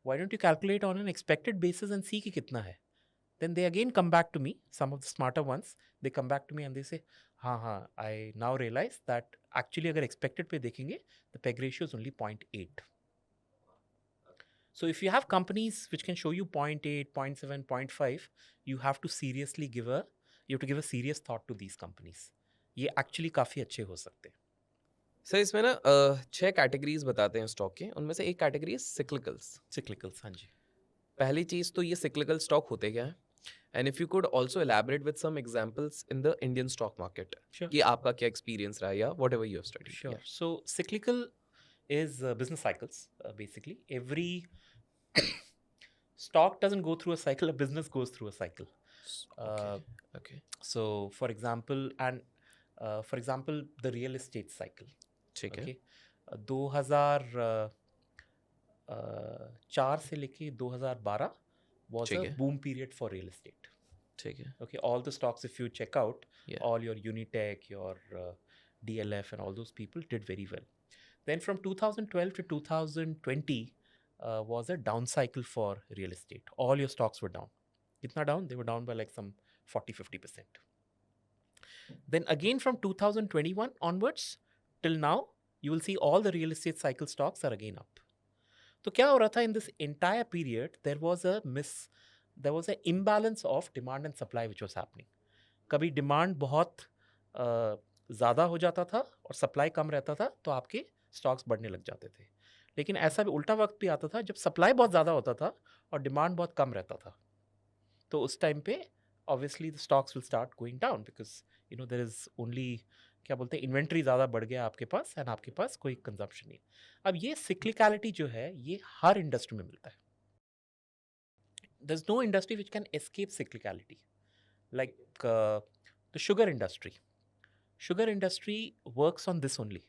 [SPEAKER 2] why don't you calculate on an expected basis and see कि कितना है. Then they again come back to me, some of the smarter ones, they come back to me and they say, हाँ, I now realize that actually अगर expected पे देखेंगे, the PEG ratio is only 0.8. So if you have companies which can show you 0.8, 0.7, 0.5, you have to you have to give a serious thought to these companies. ये actually काफ़ी अच्छे हो सकते हैं.
[SPEAKER 1] Sir इसमें ना 6 कैटेगरीज बताते हैं स्टॉक के, उनमें से एक कैटेगरी है सिक्लिकल्स.
[SPEAKER 2] Cyclicals, हाँ जी.
[SPEAKER 1] पहली चीज तो ये सिक्लिकल स्टॉक होते क्या है, and if you could also elaborate with some examples in the Indian stock market
[SPEAKER 2] Sure.
[SPEAKER 1] कि आपका क्या एक्सपीरियंस रहा है या whatever you have studied.
[SPEAKER 2] Sure. So cyclical is business cycles, basically. Every stock doesn't go through a cycle, a business goes through a cycle.
[SPEAKER 1] Okay.
[SPEAKER 2] So for example, the real estate cycle.
[SPEAKER 1] ठीक है.
[SPEAKER 2] Okay. 2004 से लेके 2012 was
[SPEAKER 1] ठीक
[SPEAKER 2] a
[SPEAKER 1] है.
[SPEAKER 2] boom period for real estate.
[SPEAKER 1] ठीक है.
[SPEAKER 2] Okay, all the stocks, if you check out,
[SPEAKER 1] Yeah.
[SPEAKER 2] all your Unitech, your DLF, and all those people did very well. Then from 2012 to 2020 was a down cycle for real estate. All your stocks were down. Kitna down? They were down by like some 40-50%. Then again from 2021 onwards till now, you will see all the real estate cycle stocks are again up. तो क्या हो रहा था in this entire period? There was an imbalance of demand and supply which was happening. कभी demand बहुत ज़्यादा हो जाता था और सप्लाई कम रहता था, तो आपके स्टॉक्स बढ़ने लग जाते थे. लेकिन ऐसा भी उल्टा वक्त भी आता था जब सप्लाई बहुत ज़्यादा होता था और डिमांड बहुत कम रहता था. तो उस टाइम पे obviously the stocks will start going down because there is only, क्या बोलते हैं, इन्वेंट्री ज़्यादा बढ़ गया आपके पास एंड आपके पास कोई कंजम्पशन नहीं. अब ये सिक्लिकलिटी जो है ये हर इंडस्ट्री में मिलता है. There is no industry which can escape cyclicality. Like the sugar industry works on this only.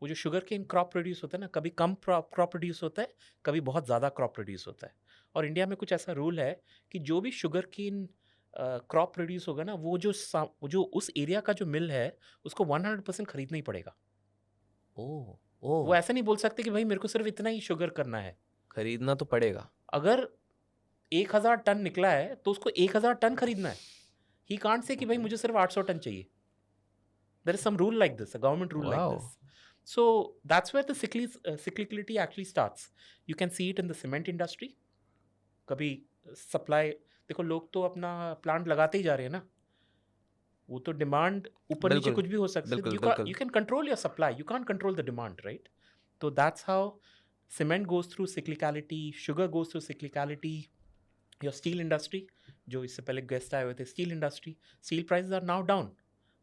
[SPEAKER 2] वो जो शुगर केन क्रॉप प्रोड्यूस होता है ना, कभी कम क्रॉप प्रोड्यूस होता है, कभी बहुत ज़्यादा क्रॉप प्रोड्यूस होता है. और इंडिया में कुछ ऐसा रूल है कि जो भी शुगर केन क्रॉप प्रोड्यूस होगा ना, वो जो उस एरिया का जो मिल है उसको 100% खरीदना ही पड़ेगा. वो ऐसा नहीं बोल सकते कि भाई मेरे को सिर्फ इतना ही शुगर करना है.
[SPEAKER 1] खरीदना तो पड़ेगा.
[SPEAKER 2] अगर 1000 टन निकला है तो उसको 1000 टन खरीदना है. ही कांट से कि भाई मुझे सिर्फ 800 टन चाहिए. There is some rule like this, a government rule like this. So that's where the cyclicality actually starts. You can see it in the cement industry. कभी supply देखो, लोग तो अपना प्लांट लगाते ही जा रहे हैं ना, वो तो डिमांड ऊपर नीचे कुछ भी हो सकता है. You can control your supply, you can't control the demand, right? So that's how cement goes through cyclicality, sugar goes through cyclicality. Your steel industry, जो इससे पहले गेस्ट आए हुए थे, steel industry, steel prices are now down.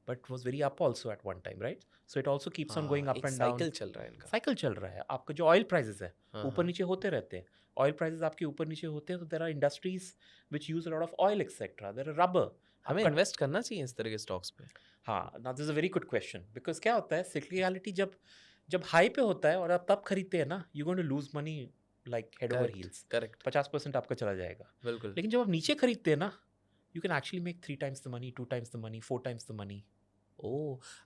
[SPEAKER 2] But was very up also at one time, right? So it also keeps on going up and down.
[SPEAKER 1] Cycle चल रहा है इनका.
[SPEAKER 2] साइकिल चल रहा है. आपका जो ऑयल प्राइसेस है ऊपर नीचे होते रहते हैं. ऑयल प्राइसेस आपके ऊपर नीचे होते हैं, तो there are industries which use a lot of oil etcetera. There are rubber.
[SPEAKER 1] हमें इन्वेस्ट करना चाहिए इस तरह के स्टॉक्स पे.
[SPEAKER 2] हाँ, now this is a very good question. Because क्या होता है, सिक्लिकलिटी जब हाई पे होता है और आप तब खरीदते हैं ना, you going to lose money like head over heels.
[SPEAKER 1] Correct.
[SPEAKER 2] 50% आपका चला जाएगा.
[SPEAKER 1] बिल्कुल.
[SPEAKER 2] लेकिन जब आप नीचे खरीदते हैं ना, you can actually make 3 times the money, 2 times the money, 4 times the money.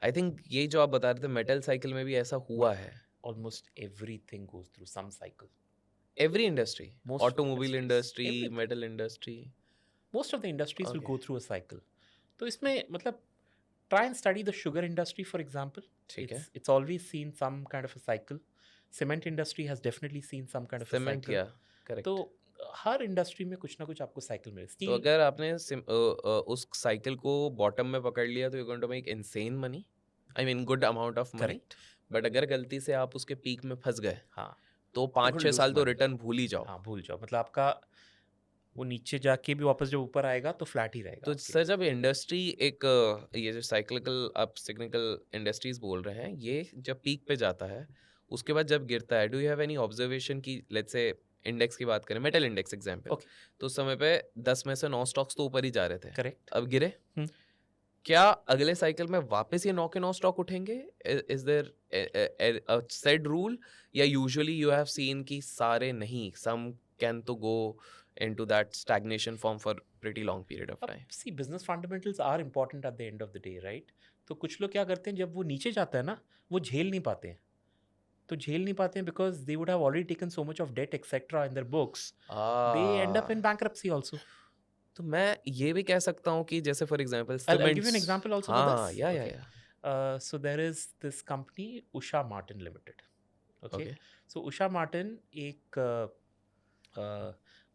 [SPEAKER 1] I think ये जो आप बता रहे थे मेटल साइकिल में भी ऐसा हुआ है.
[SPEAKER 2] Almost everything goes through some cycle.
[SPEAKER 1] Every industry,
[SPEAKER 2] Most of
[SPEAKER 1] automobile
[SPEAKER 2] industries,
[SPEAKER 1] industry,
[SPEAKER 2] everything.
[SPEAKER 1] Metal industry.
[SPEAKER 2] Most of the industries will
[SPEAKER 1] Okay.
[SPEAKER 2] go through a cycle. तो इसमें मतलब try and study the sugar industry, for example.
[SPEAKER 1] ठीक है.
[SPEAKER 2] It's always seen some kind of a cycle. Cement industry has definitely seen some kind of a
[SPEAKER 1] cement
[SPEAKER 2] cycle.
[SPEAKER 1] या correct.
[SPEAKER 2] तो हर industry में कुछ ना कुछ आपको साइकिल मिले.
[SPEAKER 1] तो
[SPEAKER 2] स्टील,
[SPEAKER 1] अगर आपने उस साइकिल को बॉटम में पकड़ लिया तो you going to make insane money, I mean good amount of money.
[SPEAKER 2] Correct.
[SPEAKER 1] But अगर गलती से आप उसके पीक में फंस गए
[SPEAKER 2] हाँ,
[SPEAKER 1] तो
[SPEAKER 2] will
[SPEAKER 1] 5-6
[SPEAKER 2] lose
[SPEAKER 1] साल तो
[SPEAKER 2] money.
[SPEAKER 1] रिटर्न भूल ही जाओ.
[SPEAKER 2] हाँ, भूल जाओ. मतलब आपका वो नीचे जाके भी वापस जब ऊपर आएगा तो फ्लैट ही रहेगा.
[SPEAKER 1] तो सर जब इंडस्ट्री एक ये जो साइक्लिकल आप सिग्निकल इंडस्ट्रीज बोल रहे हैं, ये जब पीक पे जाता है उसके बाद जब गिरता है, do you have any observation की लेट्स से इंडेक्स की बात करें, मेटल इंडेक्स एग्जांपल,
[SPEAKER 2] Okay.
[SPEAKER 1] तो उस समय पे 10 में से 9 स्टॉक्स तो ऊपर ही जा रहे थे.
[SPEAKER 2] करेक्ट.
[SPEAKER 1] अब गिरे. क्या अगले साइकिल में वापस ये 9 के 9 स्टॉक उठेंगे? Is there a set rule, या यूजुअली यू हैव सीन कि सारे नहीं, सम कैन तो go into that stagnation form for pretty long period of time?
[SPEAKER 2] See business fundamentals are important at the end of the day, right? तो कुछ लोग क्या करते हैं, जब वो नीचे जाता है ना, वो झेल नहीं पाते हैं. तो झेल नहीं पाते हैं because they would have already taken so much of debt etcetera in their books, they end up in bankruptcy also.
[SPEAKER 1] तो मैं ये भी कह सकता हूँ कि जैसे for example
[SPEAKER 2] I'll give you an
[SPEAKER 1] cements.
[SPEAKER 2] example also for
[SPEAKER 1] हाँ,
[SPEAKER 2] this.
[SPEAKER 1] या
[SPEAKER 2] Okay. So there is this company Usha Martin Limited. Okay.
[SPEAKER 1] Okay.
[SPEAKER 2] So Usha Martin एक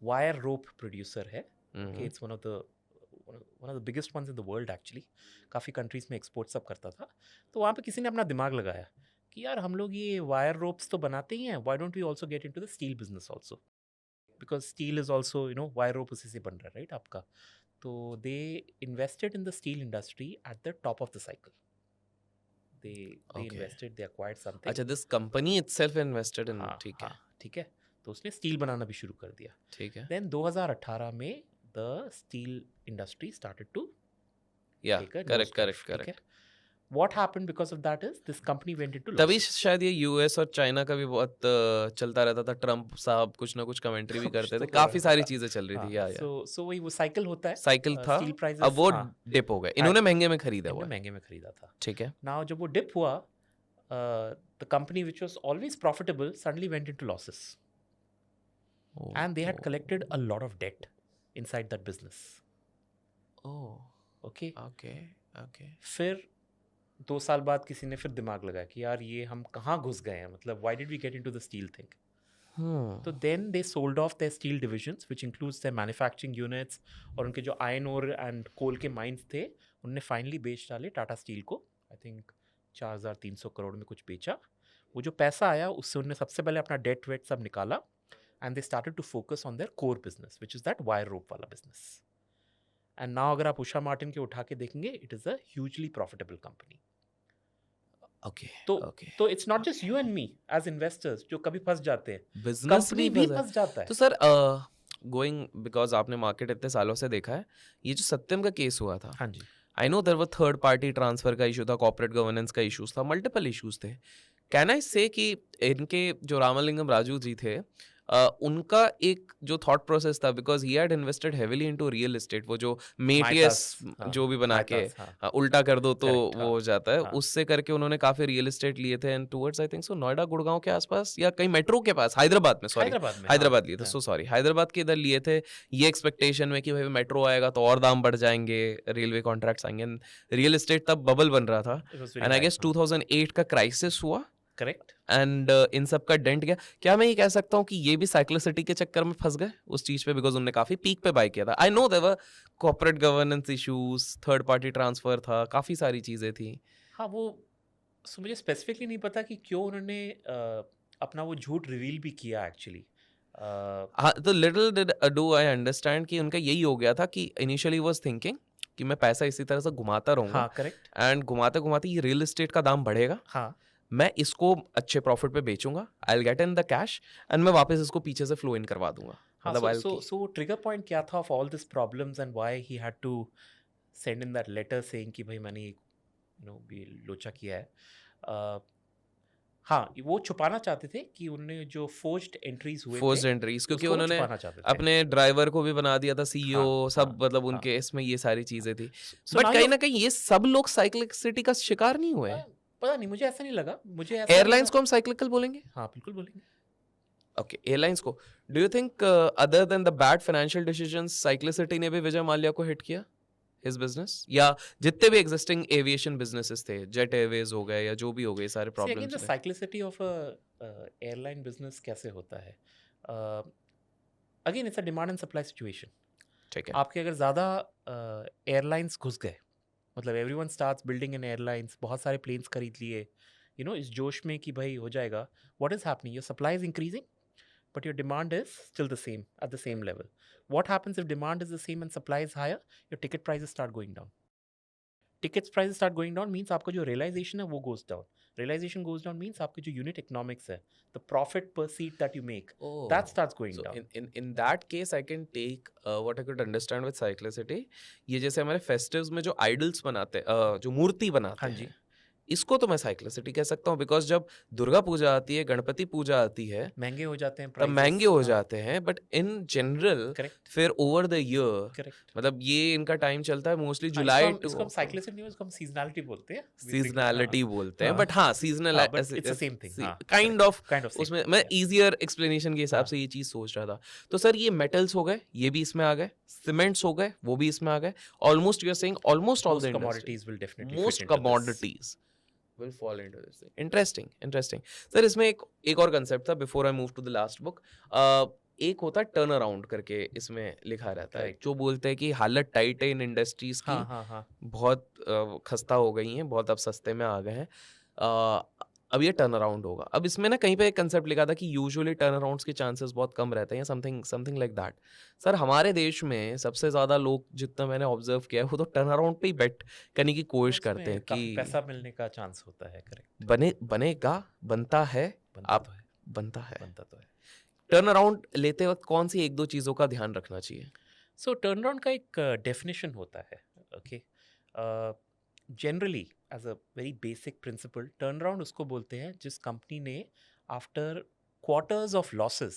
[SPEAKER 2] wire rope producer है. Okay. It's one of the biggest ones in the world actually. काफ़ी countries में export सब करता था. तो वहाँ पे किसी ने अपना दिमाग लगाया कि यार हम लोग ये wire ropes तो बनाते ही हैं. Why don't we also get into the steel business also? Because steel is also, you know, wire rope उसी से बन रहा है, right? आपका. So they invested in the steel industry at the top of the cycle. They
[SPEAKER 1] Okay.
[SPEAKER 2] invested, they acquired something.
[SPEAKER 1] अच्छा, this company itself invested in.
[SPEAKER 2] हाँ,
[SPEAKER 1] ठीक है.
[SPEAKER 2] हाँ, ठीक है. तो उसने स्टील बनाना भी शुरू कर दिया.
[SPEAKER 1] ठीक है.
[SPEAKER 2] Then 2018 में the steel industry started to
[SPEAKER 1] या
[SPEAKER 2] take a
[SPEAKER 1] करेक्ट
[SPEAKER 2] nosedive, ठीक
[SPEAKER 1] करेक्ट.
[SPEAKER 2] है. What happened because of that is this company went into
[SPEAKER 1] तभी
[SPEAKER 2] losses.
[SPEAKER 1] शायद ये यूएस और चाइना का भी बहुत चलता रहता था. ट्रम्प साहब कुछ ना कुछ कमेंट्री भी
[SPEAKER 2] कुछ
[SPEAKER 1] करते
[SPEAKER 2] तो
[SPEAKER 1] थे.
[SPEAKER 2] कर
[SPEAKER 1] काफी
[SPEAKER 2] रहा
[SPEAKER 1] सारी
[SPEAKER 2] था.
[SPEAKER 1] चीजें चल रही
[SPEAKER 2] हाँ,
[SPEAKER 1] थी. या
[SPEAKER 2] so वही वो साइकिल होता है.
[SPEAKER 1] साइकिल था.
[SPEAKER 2] Steel prices,
[SPEAKER 1] अब वो
[SPEAKER 2] हाँ,
[SPEAKER 1] डिप हो गए. इन्होंने महंगे में खरीदा
[SPEAKER 2] इन्होंने
[SPEAKER 1] हुआ.
[SPEAKER 2] महंगे में खरीदा था.
[SPEAKER 1] ठीक है.
[SPEAKER 2] Now जब वो dip हुआ, the company which was always profitable suddenly went into losses. And they had collected a lot of debt inside that business. Okay.
[SPEAKER 1] Okay.
[SPEAKER 2] फिर 2 साल बाद किसी ने फिर दिमाग लगाया कि यार ये हम कहाँ घुस गए हैं, मतलब why did we get into the steel thing? तो then they sold off their steel divisions which includes their manufacturing units और उनके जो iron ore and coal के mines थे उनने finally बेच डाले टाटा स्टील को. I think 4,300 करोड़ में कुछ बेचा. वो जो पैसा आया उससे उन्होंने सबसे पहले अपना डेट वेट सब निकाला and they started to focus on their core business which is that wire rope वाला business. And now अगर आप उषा मार्टिन के उठा के देखेंगे it is a hugely profitable company.
[SPEAKER 1] Okay.
[SPEAKER 2] तो it's not just you and me as investors जो कभी फंस जाते हैं,
[SPEAKER 1] बिजनेस
[SPEAKER 2] कंपनी भी फंस जाता है.
[SPEAKER 1] तो सर गोइंग बिकॉज आपने मार्केट इतने सालों से देखा है, ये जो सत्यम का केस हुआ था,
[SPEAKER 2] हाँ जी.
[SPEAKER 1] I know there were third party transfer का इशू था, कॉर्पोरेट गवर्नेंस का इशूज था, मल्टीपल इश्यूज थे. कैन आई से कि इनके जो रामालिंगम राजू जी थे उनका एक जो थॉट प्रोसेस था, because he had invested heavily into real estate, वो जो मेटियस जो भी बना के उल्टा कर दो तो वो हो जाता है, उससे करके उन्होंने काफी रियल एस्टेट लिए थे and towards I think so Noida Gurgaon के आसपास या कहीं मेट्रो के पास, हैदराबाद में, सॉरी हैदराबाद लिए थे, सो सॉरी हैदराबाद के इधर लिए थे, ये एक्सपेक्टेशन में कि भाई मेट्रो आएगा तो और दाम बढ़ जाएंगे, रेलवे कॉन्ट्रैक्ट्स आएंगे. रियल एस्टेट तब बबल बन रहा था एंड आई गेस 2008 का क्राइसिस हुआ.
[SPEAKER 2] करेक्ट.
[SPEAKER 1] एंड इन सब का डेंट गया. क्या मैं ये कह सकता हूँ कि ये भी साइक्लिसिटी के चक्कर में फंस गए उस चीज पे, बिकॉज उन्होंने काफी पीक पे बाय किया था. I know there were corporate governance issues, third party transfer था, काफी सारी चीजें थी.
[SPEAKER 2] हाँ, वो मुझे स्पेसिफिकली नहीं पता कि क्यों उन्होंने अपना वो झूठ रिवील भी किया एक्चुअली.
[SPEAKER 1] हाँ, तो little did do I understand कि उनका यही हो गया था कि इनिशियली वाज थिंकिंग कि मैं पैसा इसी तरह से घुमाता रहूंगा.
[SPEAKER 2] हाँ, करेक्ट.
[SPEAKER 1] एंड घुमाते घुमाते ये रियल एस्टेट का दाम बढ़ेगा.
[SPEAKER 2] हाँ,
[SPEAKER 1] मैं इसको अच्छे प्रॉफिट पे बेचूंगा, I will get in the cash and मैं वापस इसको पीछे से फ्लो इन करवा दूंगा.
[SPEAKER 2] मतलब so trigger point क्या था of all these problems and why he had to send in that letter saying कि भाई मैंने भी लोचा किया है. हाँ, वो छुपाना चाहते थे कि उन्होंने जो फोर्ज्ड एंट्रीज हुए थे,
[SPEAKER 1] क्योंकि उन्होंने अपने ड्राइवर को भी बना दिया था सीईओ, सब मतलब उनके इसमें ये सारी चीजें थी. बट कहीं ना कहीं ये सब लोग साइक्लिसिटी का शिकार नहीं हुए.
[SPEAKER 2] पता नहीं, मुझे ऐसा नहीं लगा. मुझे ऐसा
[SPEAKER 1] एयरलाइंस को हम साइक्लिकल बोलेंगे?
[SPEAKER 2] हाँ, बिल्कुल बोलेंगे.
[SPEAKER 1] ओके, एयरलाइंस को. Do you think other than the bad financial decisions, cyclicity ने भी विजय माल्या को हिट किया हिज बिजनेस, या जितने भी एग्जिस्टिंग एविएशन बिजनेसेस थे, जेट एयरवेज हो गए या जो भी हो गए, सारे प्रॉब्लम्स थे.
[SPEAKER 2] साइक्लिसिटी ऑफ एयरलाइन बिजनेस कैसे होता है? Again it's a demand and supply situation.
[SPEAKER 1] ठीक है.
[SPEAKER 2] आपके अगर ज़्यादा एयरलाइंस घुस गए, मतलब everyone starts building in airlines, बहुत सारे प्लेन्स खरीद लिए, इस जोश में कि भाई हो जाएगा, what is happening? Your supply is increasing but your demand is still the same, at the same level. What happens if demand is the same and supply is higher? Your ticket prices start going down. Tickets prices start going down means आपका जो realization है वो goes down. Realization goes down means आपकी जो unit economics है, the profit per seat that you make, that starts going down.
[SPEAKER 1] In that case, I can take what I could understand with cyclicity. ये जैसे हमारे festives में जो idols बनाते हैं, जो मूर्ति बनाते हैं, इसको तो मैं साइक्लिसिटी कह सकता हूँ, बिकॉज जब दुर्गा पूजा आती है, गणपति पूजा आती है,
[SPEAKER 2] महंगे हो जाते हैं
[SPEAKER 1] तब
[SPEAKER 2] प्राइसेस।
[SPEAKER 1] महंगे हो जाते हैं, बट इन जनरल
[SPEAKER 2] करेक्ट
[SPEAKER 1] फिर ओवर द ईयर,
[SPEAKER 2] करेक्ट।
[SPEAKER 1] मतलब ये इनका टाइम चलता है मोस्टली
[SPEAKER 2] इसको
[SPEAKER 1] जुलाई
[SPEAKER 2] हम
[SPEAKER 1] टू
[SPEAKER 2] साइक्लिसिटी नहीं, इसको हम सीजनैलिटी बोलते हैं।
[SPEAKER 1] सीजनैलिटी बोलते हैं,
[SPEAKER 2] हाँ,
[SPEAKER 1] बट हाँ सीजनल
[SPEAKER 2] हाँ, but it's the same thing, हाँ,
[SPEAKER 1] kind
[SPEAKER 2] correct,
[SPEAKER 1] of
[SPEAKER 2] kind of same
[SPEAKER 1] उसमें
[SPEAKER 2] thing,
[SPEAKER 1] मैं
[SPEAKER 2] yeah.
[SPEAKER 1] इजियर एक्सप्लेनेशन के हिसाब
[SPEAKER 2] हाँ।
[SPEAKER 1] से ये चीज सोच रहा था। तो सर ये मेटल्स हो गए, ये भी इसमें आ गए, सीमेंट्स हो गए, वो भी इसमें आ गए, almost you are saying almost all the
[SPEAKER 2] Most commodities will definitely
[SPEAKER 1] most
[SPEAKER 2] fit into this.
[SPEAKER 1] Commodities will fall into this thing. Interesting. Sir इसमें एक और कंसेप्ट था before I move to the last book. एक होता है turn around करके, इसमें लिखा रहता है,
[SPEAKER 2] Right.
[SPEAKER 1] जो बोलते हैं कि हालत टाइट है इन इंडस्ट्रीज की,
[SPEAKER 2] हाँ हाँ हाँ।
[SPEAKER 1] बहुत खस्ता हो गई हैं, बहुत अब सस्ते में आ गए हैं, अब ये टर्न अराउंड होगा। अब इसमें ना कहीं पे एक कंसेप्ट लिखा था कि यूजुअली टर्न अराउंड्स के चांसेस बहुत कम रहते हैं, समथिंग लाइक दैट। सर हमारे देश में सबसे ज़्यादा लोग, जितना मैंने ऑब्जर्व किया है, वो तो टर्न अराउंड पे ही बेट करने की कोशिश करते हैं
[SPEAKER 2] काफी
[SPEAKER 1] कि
[SPEAKER 2] पैसा मिलने का चांस होता है। करेक्ट।
[SPEAKER 1] बनेगा, बनता है,
[SPEAKER 2] बनता
[SPEAKER 1] आप
[SPEAKER 2] तो है,
[SPEAKER 1] बनता है।
[SPEAKER 2] बनता तो है।
[SPEAKER 1] टर्न अराउंड लेते वक्त कौन सी एक दो चीज़ों का ध्यान रखना चाहिए?
[SPEAKER 2] सो टर्न अराउंड का एक डेफिनेशन होता है। Okay, generally as a very basic principle, turn around उसको बोलते हैं जिस कंपनी ने आफ्टर क्वार्टर्स ऑफ लॉसेस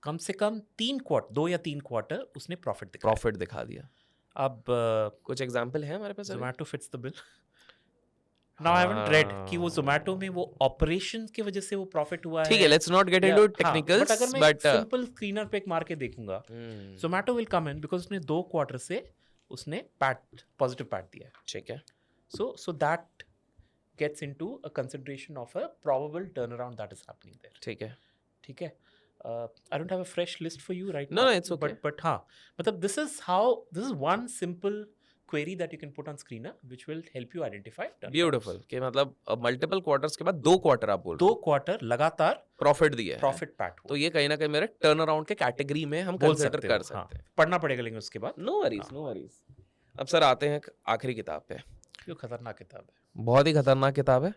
[SPEAKER 2] कम से कम 2 या 3 क्वार्टर उसने प्रॉफिट
[SPEAKER 1] दिखा दिया।
[SPEAKER 2] अब
[SPEAKER 1] कुछ एग्जाम्पल है हमारे पास?
[SPEAKER 2] Zomato fits the bill. Now I haven't read कि वो जोमेटो में वो ऑपरेशन की वजह से वो प्रॉफिट हुआ है।
[SPEAKER 1] ठीक है, let's not get into technicals,
[SPEAKER 2] but अगर मैं
[SPEAKER 1] बट
[SPEAKER 2] सिंपल स्क्रीनर पे एक मार के देखूंगा, Zomato will come in because उसने 2 क्वार्टर से उसने पॉजिटिव पैट दिया है।
[SPEAKER 1] ठीक है,
[SPEAKER 2] so that gets into a consideration of a probable turnaround that is happening there.
[SPEAKER 1] ठीक है।
[SPEAKER 2] I don't have a fresh list for you right
[SPEAKER 1] No,
[SPEAKER 2] now.
[SPEAKER 1] no, it's okay.
[SPEAKER 2] But हाँ, मतलब this is one simple query that you can put on screener which will help you identify turnarounds.
[SPEAKER 1] Beautiful, कि मतलब multiple quarters के बाद 2 quarter आप बोल
[SPEAKER 2] 2 quarter लगातार
[SPEAKER 1] profit दिया है,
[SPEAKER 2] प्रॉफिट पैट
[SPEAKER 1] तो ये कहीं ना कहीं मेरे टर्न अराउंड के कैटेगरी में हम कंसीडर कर सकते हैं।
[SPEAKER 2] पढ़ना पड़ेगा लेकिन उसके बाद।
[SPEAKER 1] No worries. अब सर आते हैं आखिरी किताब पे।
[SPEAKER 2] क्यों खतरनाक किताब है,
[SPEAKER 1] बहुत ही खतरनाक किताब है,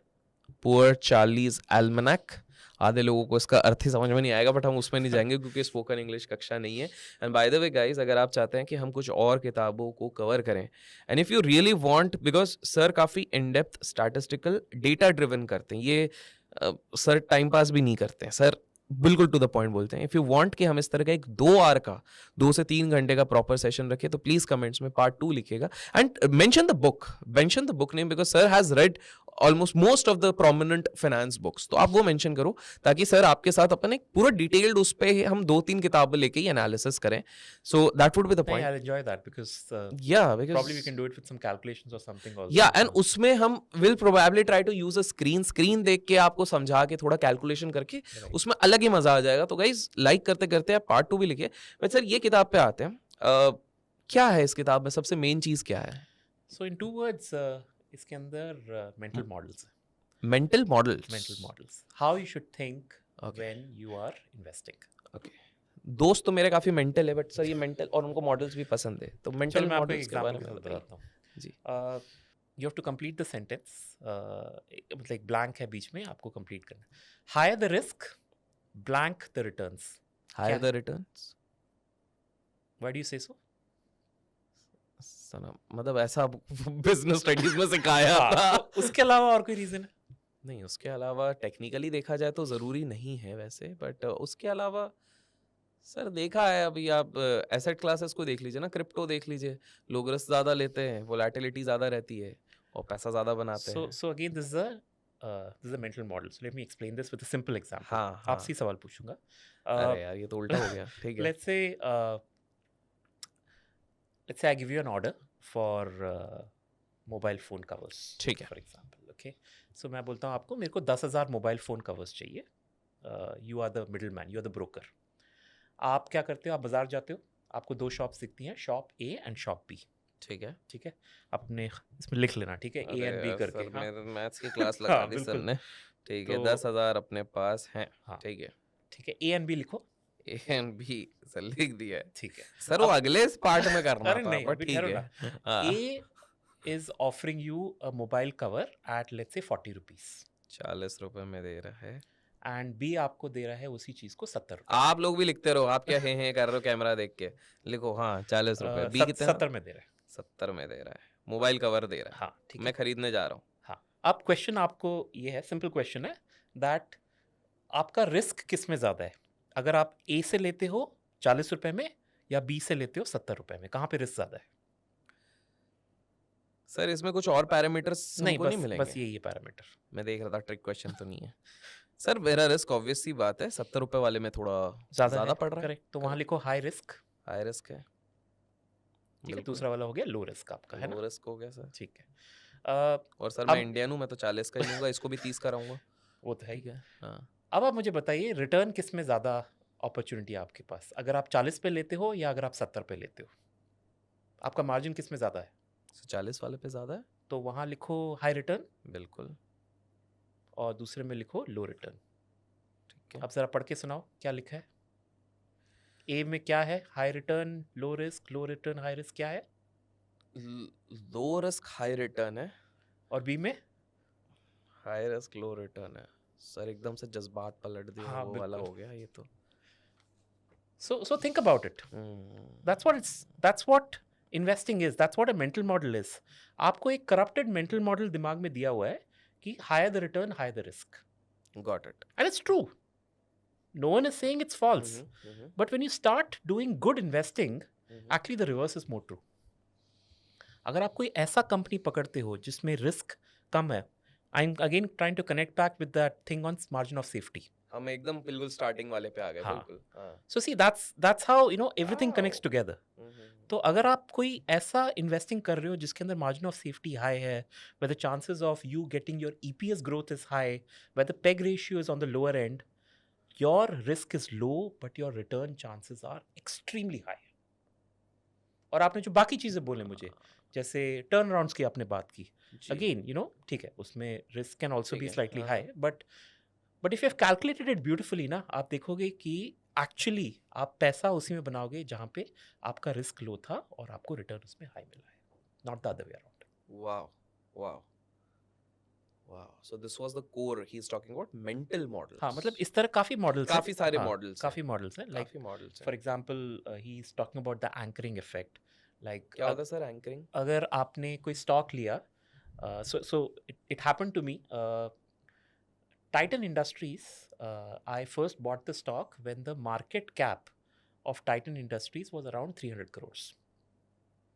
[SPEAKER 1] पुअर चार्लीज एल्मनैक। आधे लोगों को इसका अर्थ ही समझ में नहीं आएगा, बट हम उसमें नहीं जाएंगे क्योंकि स्पोकन इंग्लिश कक्षा नहीं है। And by the way guys, अगर आप चाहते हैं कि हम कुछ और किताबों को कवर करें, and if you really want, because sir काफ़ी in depth statistical data driven करते हैं, ये सर टाइम पास भी नहीं करते हैं, सर बिल्कुल टू द पॉइंट बोलते हैं। इफ़ यू वांट कि हम इस तरह का एक 2 आवर का 2 से 3 घंटे का प्रॉपर सेशन रखें, तो प्लीज कमेंट्स में पार्ट 2 लिखिएगा, and mention the book name, because sir has red almost most of the prominent finance books, तो आप वो मेंशन करो ताकि सर आपके साथ अपन एक पूरा डिटेल्ड उस पे हम 2-3 किताबें लेके ही एनालिसिस करें। So that would be the point.
[SPEAKER 2] I'll enjoy that because
[SPEAKER 1] because
[SPEAKER 2] probably we can do it with some calculations or something also.
[SPEAKER 1] And उसमें हम will probably try to use a screen देख के आपको समझा के थोड़ा calculation करके उसमें अलग ही मजा आ जाएगा। तो गाइज लाइक करते करते आप पार्ट 2 भी लिखिए। बट सर ये किताब पे आते हैं, क्या है इस किताब में सबसे मेन चीज क्या है?
[SPEAKER 2] So in 2 words, इसके अंदर मेंटल मॉडल्स है।
[SPEAKER 1] Mental models,
[SPEAKER 2] how you should think when you are investing.
[SPEAKER 1] Okay, दोस्त तो मेरे काफी मेंटल है, बट सर ये मेंटल और उनको मॉडल्स भी पसंद है, तो मेंटल मॉडल्स के बारे में
[SPEAKER 2] बताता हूँ
[SPEAKER 1] जी।
[SPEAKER 2] You have to complete the sentence, मतलब एक ब्लैंक है बीच में, आपको कंप्लीट करना है। Higher the risk, blank the returns.
[SPEAKER 1] Higher the returns,
[SPEAKER 2] why do you say so?
[SPEAKER 1] सना मतलब ऐसा बिजनेस स्टडीज में सिखाया था।
[SPEAKER 2] तो उसके अलावा और कोई रीजन है?
[SPEAKER 1] नहीं, उसके अलावा टेक्निकली देखा जाए तो ज़रूरी नहीं है वैसे, बट उसके अलावा सर देखा है, अभी आप एसेट क्लासेस को देख लीजिए ना, क्रिप्टो देख लीजिए, लोग रिस्क ज़्यादा लेते हैं, वोलेटिलिटी ज़्यादा रहती है और पैसा ज़्यादा बनाते हैं।
[SPEAKER 2] So again this is a mental model. So let me explain this with a simple example.
[SPEAKER 1] हाँ,
[SPEAKER 2] आपसे सवाल पूछूंगा।
[SPEAKER 1] अरे यार ये तो उल्टा हो गया। ठीक है,
[SPEAKER 2] let's say I give you an order for mobile phone covers,
[SPEAKER 1] ठीक है,
[SPEAKER 2] for example. Okay, so मैं बोलता हूँ आपको, मेरे को 10,000 मोबाइल फ़ोन कवर्स चाहिए। You are the middle man, you are the broker. आप क्या करते हो? आप बाजार जाते हो, आपको 2 शॉप्स दिखती हैं, shop A and shop B.
[SPEAKER 1] ठीक है,
[SPEAKER 2] अपने इसमें लिख लेना, ठीक है, ए एंड बी करके।
[SPEAKER 1] सर मेरे मैथ्स की क्लास लगा दी सर ने। ठीक है, 10,000 अपने पास हैं। ठीक है,
[SPEAKER 2] ए एंड बी लिखो।
[SPEAKER 1] ए एंड बी सर लिख दिया है।
[SPEAKER 2] ठीक है
[SPEAKER 1] सर, वो अगले पार्ट में करना
[SPEAKER 2] अरे
[SPEAKER 1] था,
[SPEAKER 2] नहीं,
[SPEAKER 1] पर
[SPEAKER 2] अभी
[SPEAKER 1] ठीक
[SPEAKER 2] ठहरो
[SPEAKER 1] है।
[SPEAKER 2] ना। ए is offering you a mobile cover at let's say 40 rupees,
[SPEAKER 1] 40 रुपए में दे रहा है,
[SPEAKER 2] and B आपको दे रहा है उसी चीज को 70 रुपए।
[SPEAKER 1] आप लोग भी लिखते रहो, आप क्या है कर रहे हो कैमरा देख के, लिखो। हाँ, 40 रुपए। बी कितने?
[SPEAKER 2] 70 में दे रहा है।
[SPEAKER 1] 70 में दे रहा है, मोबाइल कवर दे रहा है।
[SPEAKER 2] हाँ, ठीक है,
[SPEAKER 1] मैं खरीदने जा रहा हूँ।
[SPEAKER 2] हाँ, अब क्वेश्चन आपको ये है, सिंपल क्वेश्चन है दैट आपका रिस्क किस में ज़्यादा है? अगर आप ए से लेते हो 40 रुपए में या बी से लेते हो 70 रुपए में, कहाँ पे रिस्क ज़्यादा है?
[SPEAKER 1] सर इसमें कुछ और पैरामीटर्स
[SPEAKER 2] नहीं,
[SPEAKER 1] हमको नहीं
[SPEAKER 2] बस
[SPEAKER 1] मिलेंगे?
[SPEAKER 2] यही है पैरामीटर।
[SPEAKER 1] मैं देख रहा था ट्रिक क्वेश्चन तो नहीं है। सर मेरा रिस्क ऑब्वियस सी बात है 70 रुपए वाले में थोड़ा
[SPEAKER 2] ज़्यादा
[SPEAKER 1] ज़्यादा
[SPEAKER 2] है,
[SPEAKER 1] पड़ रहा है।
[SPEAKER 2] करेक्ट। तो वहाँ लिखो हाई रिस्क,
[SPEAKER 1] हाई रिस्क है।
[SPEAKER 2] ठीक है।
[SPEAKER 1] बिल्कुल।
[SPEAKER 2] दूसरा वाला हो गया लो रिस्क आपका, है ना?
[SPEAKER 1] लो रिस्क हो गया सर।
[SPEAKER 2] ठीक है।
[SPEAKER 1] और सर मैं
[SPEAKER 2] अब
[SPEAKER 1] इंडियन हूँ, मैं तो 40 का ही लूँगा, इसको भी 30 का रहूँगा।
[SPEAKER 2] वो तो है ही।
[SPEAKER 1] ठीक है। हाँ।
[SPEAKER 2] अब आप मुझे बताइए रिटर्न किस में ज़्यादा अपॉर्चुनिटी है आपके पास, अगर आप 40 पे लेते हो या अगर आप 70 पे लेते हो? आपका मार्जिन किस में ज़्यादा है?
[SPEAKER 1] 40 वाले पे ज़्यादा है।
[SPEAKER 2] तो वहाँ लिखो हाई रिटर्न
[SPEAKER 1] बिल्कुल।
[SPEAKER 2] और दूसरे में लिखो लो रिटर्न।
[SPEAKER 1] ठीक है।
[SPEAKER 2] अब ज़रा पढ़ के सुनाओ क्या लिखा है। ए में क्या है? हाई रिटर्न, लो रिस्क, लो रिटर्न, हाई रिस्क क्या है?
[SPEAKER 1] लो रिस्क हाई रिटर्न है।
[SPEAKER 2] और बी में?
[SPEAKER 1] हाई रिस्क लो रिटर्न है। सर एकदम से जज्बात पलट दिए,
[SPEAKER 2] हाँ
[SPEAKER 1] वो वाला
[SPEAKER 2] बिल्कुल।
[SPEAKER 1] हो गया ये तो।
[SPEAKER 2] So think about it. That's what investing is. That's what a mental model is. आपको एक corrupted mental model दिमाग में दिया हुआ है कि higher the return, higher the risk.
[SPEAKER 1] Got it.
[SPEAKER 2] And it's true. No one is saying it's false. But when you start doing good investing, actually the reverse is more true. अगर आप कोई ऐसा कंपनी पकड़ते हो जिसमें risk कम है, I am again trying to connect back with that thing on margin of safety.
[SPEAKER 1] हम एकदम बिल्कुल स्टार्टिंग वाले पे आ गए।
[SPEAKER 2] हाँ।
[SPEAKER 1] बिल्कुल। हाँ।
[SPEAKER 2] So see that's how everything connects together.
[SPEAKER 1] Hmm.
[SPEAKER 2] तो अगर आप कोई ऐसा इन्वेस्टिंग कर रहे हो जिसके अंदर मार्जिन ऑफ सेफ्टी हाई है, where the chances of you getting your EPS growth is high, where the PEG ratio is on the lower end, your risk is low but your return chances are extremely high. और आपने जो बाकी चीज़ें बोले मुझे, जैसे turn arounds की आपने बात की,
[SPEAKER 1] जी।
[SPEAKER 2] अगेन ठीक है, उसमें रिस्क कैन ऑल्सो
[SPEAKER 1] ठीक
[SPEAKER 2] बी
[SPEAKER 1] है।
[SPEAKER 2] स्लाइटली
[SPEAKER 1] हाँ,
[SPEAKER 2] high, but if you have calculated it beautifully ना, आप देखोगे कि एक्चुअली आप पैसा उसी में बनाओगे जहाँ पे आपका रिस्क लो था और आपको रिटर्न उसमें हाई मिला है, not the other way around.
[SPEAKER 1] Wow wow wow. So this was the core he is talking about mental models.
[SPEAKER 2] हाँ, मतलब इस तरह काफ़ी मॉडल्स हैं।
[SPEAKER 1] काफी सारे
[SPEAKER 2] हाँ,
[SPEAKER 1] मॉडल्स हैं।
[SPEAKER 2] काफ़ी मॉडल्स हैं। लाइक
[SPEAKER 1] काफी मॉडल्स
[SPEAKER 2] फॉर
[SPEAKER 1] हैं।
[SPEAKER 2] Example he is talking about the anchoring effect. Like
[SPEAKER 1] क्या होता है सर एंकरिंग?
[SPEAKER 2] अगर आपने कोई स्टॉक लिया, so it happened to me. Titan Industries, I first bought the stock when the market cap of Titan Industries was around 300 crores.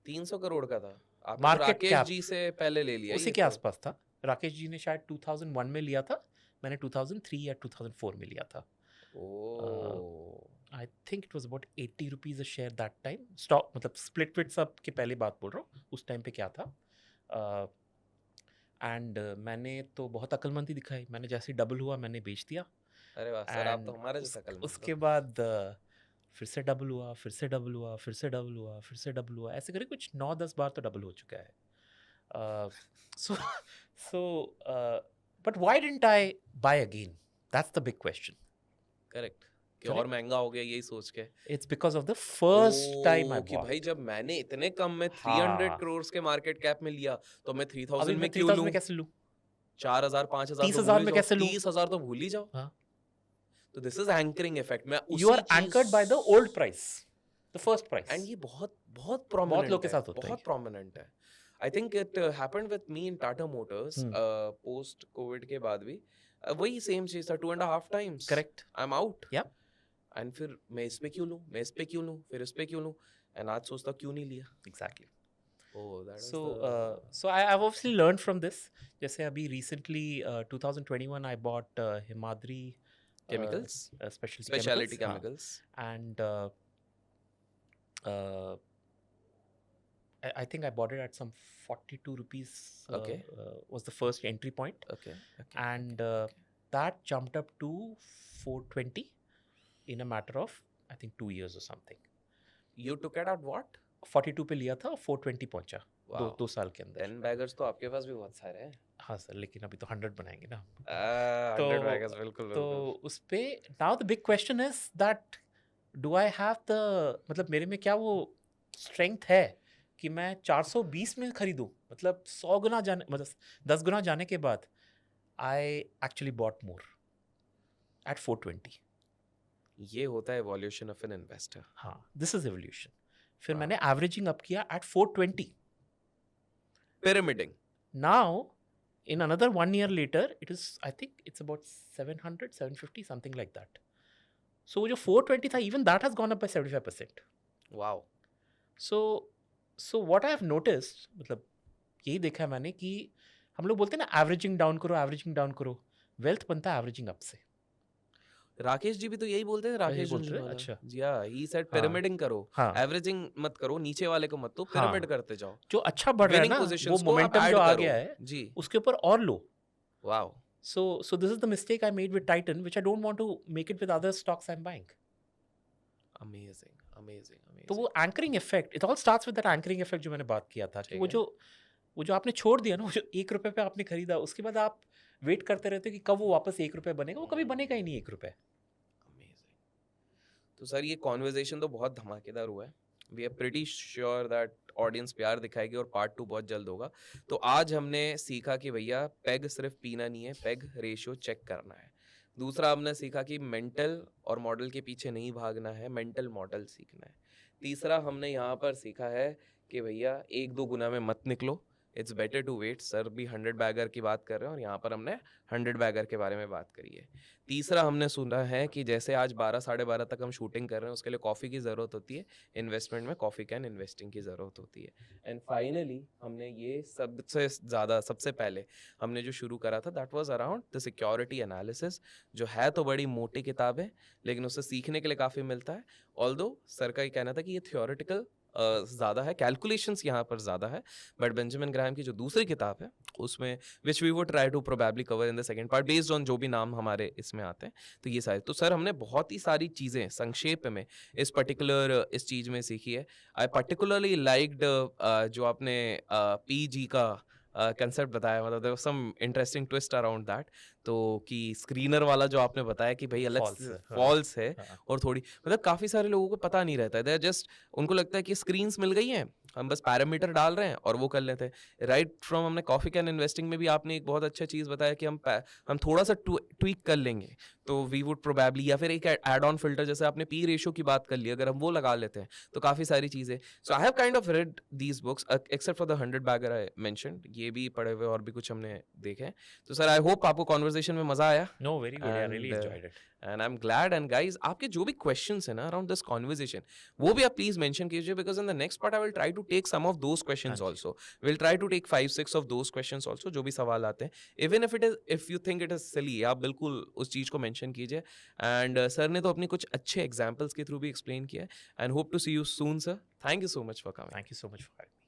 [SPEAKER 1] 300 crore का था। आपने तो
[SPEAKER 2] मार्केट
[SPEAKER 1] राकेश
[SPEAKER 2] कैप
[SPEAKER 1] जी से पहले ले लिया
[SPEAKER 2] उसी
[SPEAKER 1] ये
[SPEAKER 2] के
[SPEAKER 1] तो।
[SPEAKER 2] आसपास था। राकेश जी ने शायद 2001 में लिया था, मैंने 2003 या 2004 में लिया था। I think it was about 80 rupees a share that time. Stock मतलब स्प्लिट विट सब के पहले बात बोल रहा हूँ, उस टाइम पे क्या था। एंड मैंने तो बहुत अक्लमंदी दिखाई, मैंने जैसे ही डबल हुआ मैंने बेच दिया।
[SPEAKER 1] अरे वाह सर, आप तो
[SPEAKER 2] एंड
[SPEAKER 1] हमारे जैसा कल
[SPEAKER 2] उसके बाद फिर से डबल हुआ, फिर से डबल हुआ, फिर से डबल हुआ, फिर से डबल हुआ, ऐसे करके कुछ 9-10 बार तो डबल हो चुका है। So so but why didn't I buy again? That's the big question.
[SPEAKER 1] Correct कि और महंगा हो गया यही सोच के।
[SPEAKER 2] It's because of the first time I
[SPEAKER 1] कि भाई
[SPEAKER 2] बॉट।
[SPEAKER 1] जब मैंने इतने कम में 300
[SPEAKER 2] हाँ,
[SPEAKER 1] करोड़ के मार्केट कैप में लिया तो मैं
[SPEAKER 2] अभी
[SPEAKER 1] 3000
[SPEAKER 2] मैं
[SPEAKER 1] में क्यों
[SPEAKER 2] 3000
[SPEAKER 1] लूं?
[SPEAKER 2] में कैसे लूं?
[SPEAKER 1] 4000 5000 तो
[SPEAKER 2] 30,000
[SPEAKER 1] भूल ही
[SPEAKER 2] में
[SPEAKER 1] जाओ,
[SPEAKER 2] कैसे लूं?
[SPEAKER 1] 30,000 तो भूल ही जाओ।
[SPEAKER 2] हाँ,
[SPEAKER 1] तो दिस इज एंकरिंग इफेक्ट। मैं
[SPEAKER 2] यू
[SPEAKER 1] उसी
[SPEAKER 2] आर
[SPEAKER 1] चीज
[SPEAKER 2] anchored by the old price, the first price.
[SPEAKER 1] And ये बहुत बहुत
[SPEAKER 2] बहुत लोग
[SPEAKER 1] प्रोमिनेंट
[SPEAKER 2] के
[SPEAKER 1] है,
[SPEAKER 2] साथ होता है
[SPEAKER 1] बहुत
[SPEAKER 2] ये।
[SPEAKER 1] प्रोमिनेंट है। I think it happened with me in Tata Motors post Covid के बाद भी वही सेम चीज था। 2.5 times
[SPEAKER 2] correct.
[SPEAKER 1] I am out.
[SPEAKER 2] या
[SPEAKER 1] एंड फिर मैं इस पे क्यों लूं, मैं इस पे क्यों लूं, फिर इस पे क्यों लूं, एंड आज सोचता क्यों नहीं लिया।
[SPEAKER 2] Exactly.
[SPEAKER 1] Oh that
[SPEAKER 2] So,
[SPEAKER 1] was
[SPEAKER 2] so I've obviously learned from this. जैसे अभी recently 2021 I bought Himadri
[SPEAKER 1] chemicals,
[SPEAKER 2] specialty
[SPEAKER 1] speciality
[SPEAKER 2] chemicals.
[SPEAKER 1] Chemicals.
[SPEAKER 2] And uh, I think I bought it at some 42 rupees.
[SPEAKER 1] Okay.
[SPEAKER 2] Was the first entry point,
[SPEAKER 1] okay
[SPEAKER 2] and that jumped up to 420 in a matter of I think 2 years or something.
[SPEAKER 1] You took it at what?
[SPEAKER 2] 42 पे लिया था, 420 पहुंचा दो साल के अंदर।
[SPEAKER 1] 10 beggars तो आपके पास भी बहुत सारे हैं।
[SPEAKER 2] हाँ सर, लेकिन अभी तो 100 बनाएंगे ना।
[SPEAKER 1] 100 बैगर्स, बिल्कुल
[SPEAKER 2] तो
[SPEAKER 1] बिल्कुल।
[SPEAKER 2] उस पे now the big question is that do I have the, मतलब मेरे में क्या वो स्ट्रेंथ है कि मैं 420 में खरीदूं? मतलब 100 गुना जाने, मतलब 10 गुना जाने के बाद I actually bought more at 420।
[SPEAKER 1] ये होता है एवोल्यूशन ऑफ एन इन्वेस्टर।
[SPEAKER 2] हाँ, दिस इज एवोल्यूशन। फिर मैंने एवरेजिंग अप किया at 420।
[SPEAKER 1] Pyramiding.
[SPEAKER 2] Now In another 1 year later, it is, I think it's about 700, 750, something like that. So वो जो 420 था, even that has gone up by 75%.
[SPEAKER 1] Wow.
[SPEAKER 2] So what I have noticed, मतलब यही देखा है मैंने कि हम लोग बोलते हैं ना एवरेजिंग डाउन करो, वेल्थ बनता है एवरेजिंग अप से।
[SPEAKER 1] राकेश जी भी तो यही बोलते हैं, राकेश
[SPEAKER 2] बोलते थे,
[SPEAKER 1] झुंझुनवाला।
[SPEAKER 2] अच्छा।
[SPEAKER 1] जी हाँ, ही सेड
[SPEAKER 2] हाँ।
[SPEAKER 1] पिरामिडिंग करो,
[SPEAKER 2] हाँ।
[SPEAKER 1] एवरेजिंग मत करो, नीचे वाले को मत, तो
[SPEAKER 2] हाँ।
[SPEAKER 1] पिरामिड करते जाओ।
[SPEAKER 2] जो अच्छा बढ़ रहा है
[SPEAKER 1] विनिंग
[SPEAKER 2] ना, वो
[SPEAKER 1] पोजीशंस को आप
[SPEAKER 2] मोमेंटम
[SPEAKER 1] ऐड
[SPEAKER 2] जो आ
[SPEAKER 1] करो।
[SPEAKER 2] गया है,
[SPEAKER 1] जी।
[SPEAKER 2] उसके ऊपर और लो।
[SPEAKER 1] Wow.
[SPEAKER 2] So this is the mistake I made with Titan, which I don't want to make it with other stocks I'm buying.
[SPEAKER 1] Amazing, amazing,
[SPEAKER 2] तो वो
[SPEAKER 1] amazing.
[SPEAKER 2] Anchoring effect, it all starts with that anchoring effect जो मैंने बात किया था, कि
[SPEAKER 1] ठीक
[SPEAKER 2] वो
[SPEAKER 1] है।
[SPEAKER 2] जो आपने छोड़ दिया ना, वो जो 1 रुपए पे आपने खरीदा, उसके बाद आप वेट करते रहते हो कि कब वो वापस 1 रुपए बनेगा, वो कभी बनेगा ही नहीं 1 रुपए।
[SPEAKER 1] अमेजिंग। तो सर ये कॉन्वर्जेशन तो बहुत धमाकेदार हुआ है। We are pretty sure that audience प्यार दिखाएगी और पार्ट 2 बहुत जल्द होगा। तो आज हमने सीखा कि भैया पेग सिर्फ पीना नहीं है, पेग रेशियो चेक करना है। दूसरा हमने सीखा कि मेंटल और मॉडल के पीछे नहीं भागना है, मेंटल मॉडल सीखना है। तीसरा हमने यहाँ पर सीखा है कि भैया 1-2 गुना में मत निकलो, it's better to wait. Sir भी 100 बैगर की बात कर रहे हैं और यहाँ पर हमने 100 बैगर के बारे में बात करी है। तीसरा हमने सुना है कि जैसे आज 12 साढ़े 12 तक हम शूटिंग कर रहे हैं, उसके लिए कॉफ़ी की ज़रूरत होती है, इन्वेस्टमेंट में कॉफ़ी कैन इन्वेस्टिंग की ज़रूरत होती है। एंड फाइनली हमने ये सबसे पहले हमने जो शुरू करा था, that was around the security analysis, जो है तो बड़ी मोटी किताब है, लेकिन उससे सीखने के लिए काफ़ी मिलता है। ऑल्दो सर का ये कहना था कि ये थियोरेटिकल ज़्यादा है, कैलकुलेशंस यहाँ पर ज़्यादा है, बट बेंजामिन ग्राहम की जो दूसरी किताब है उसमें which we would try to probably cover in the second part based on जो भी नाम हमारे इसमें आते हैं। तो ये सारे, तो सर हमने बहुत ही सारी चीज़ें संक्षेप में इस चीज़ में सीखी है। आई पर्टिकुलरली लाइक्ड जो आपने पीजी का कंसेप्ट बताया, मतलब there was some interesting twist around that. तो कि स्क्रीनर वाला जो आपने बताया कि भाई अलग
[SPEAKER 2] False है, हाँ।
[SPEAKER 1] फॉल्स है,
[SPEAKER 2] हाँ।
[SPEAKER 1] और थोड़ी मतलब काफ़ी सारे लोगों को पता नहीं रहता है, दे जस्ट उनको लगता है कि स्क्रीन्स मिल गई हैं, हम बस पैरामीटर डाल रहे हैं और वो कर लेते हैं। राइट फ्रॉम हमने कॉफ़ी कैन इन्वेस्टिंग में भी आपने एक बहुत अच्छा चीज़ बताया कि हम थोड़ा सा ट्वीक कर लेंगे तो वी वुड प्रोबेबली, या फिर एक एड ऑन फिल्टर जैसे आपने पी रेशियो की बात कर ली, अगर हम वो लगा लेते हैं तो काफ़ी सारी चीज़ें। So I have kind of read these books except for the 100 bagger I mentioned, ये भी पढ़े हुए और भी कुछ हमने देखे हैं। तो सर आई होप आपको कॉन्वर्सेशन में मज़ा आया।
[SPEAKER 2] No, very good. I really enjoyed it.
[SPEAKER 1] And I am glad. And guys आपके जो भी क्वेश्चंस है ना अराउंड दिस कॉन्वर्सेशन, वो भी आप प्लीज मेंशन कीजिए, because in the next part I will try to take some of those questions also, will try to take 5-6 of those questions also, जो भी सवाल आते हैं, even if you think it is silly, आप बिल्कुल उस चीज को मेंशन कीजिए। एंड सर ने तो अपनी कुछ अच्छे एग्जांपल्स के थ्रू भी एक्सप्लेन किया है। And hope to see you soon sir, thank you so much for coming.
[SPEAKER 2] Thank you so much for having me.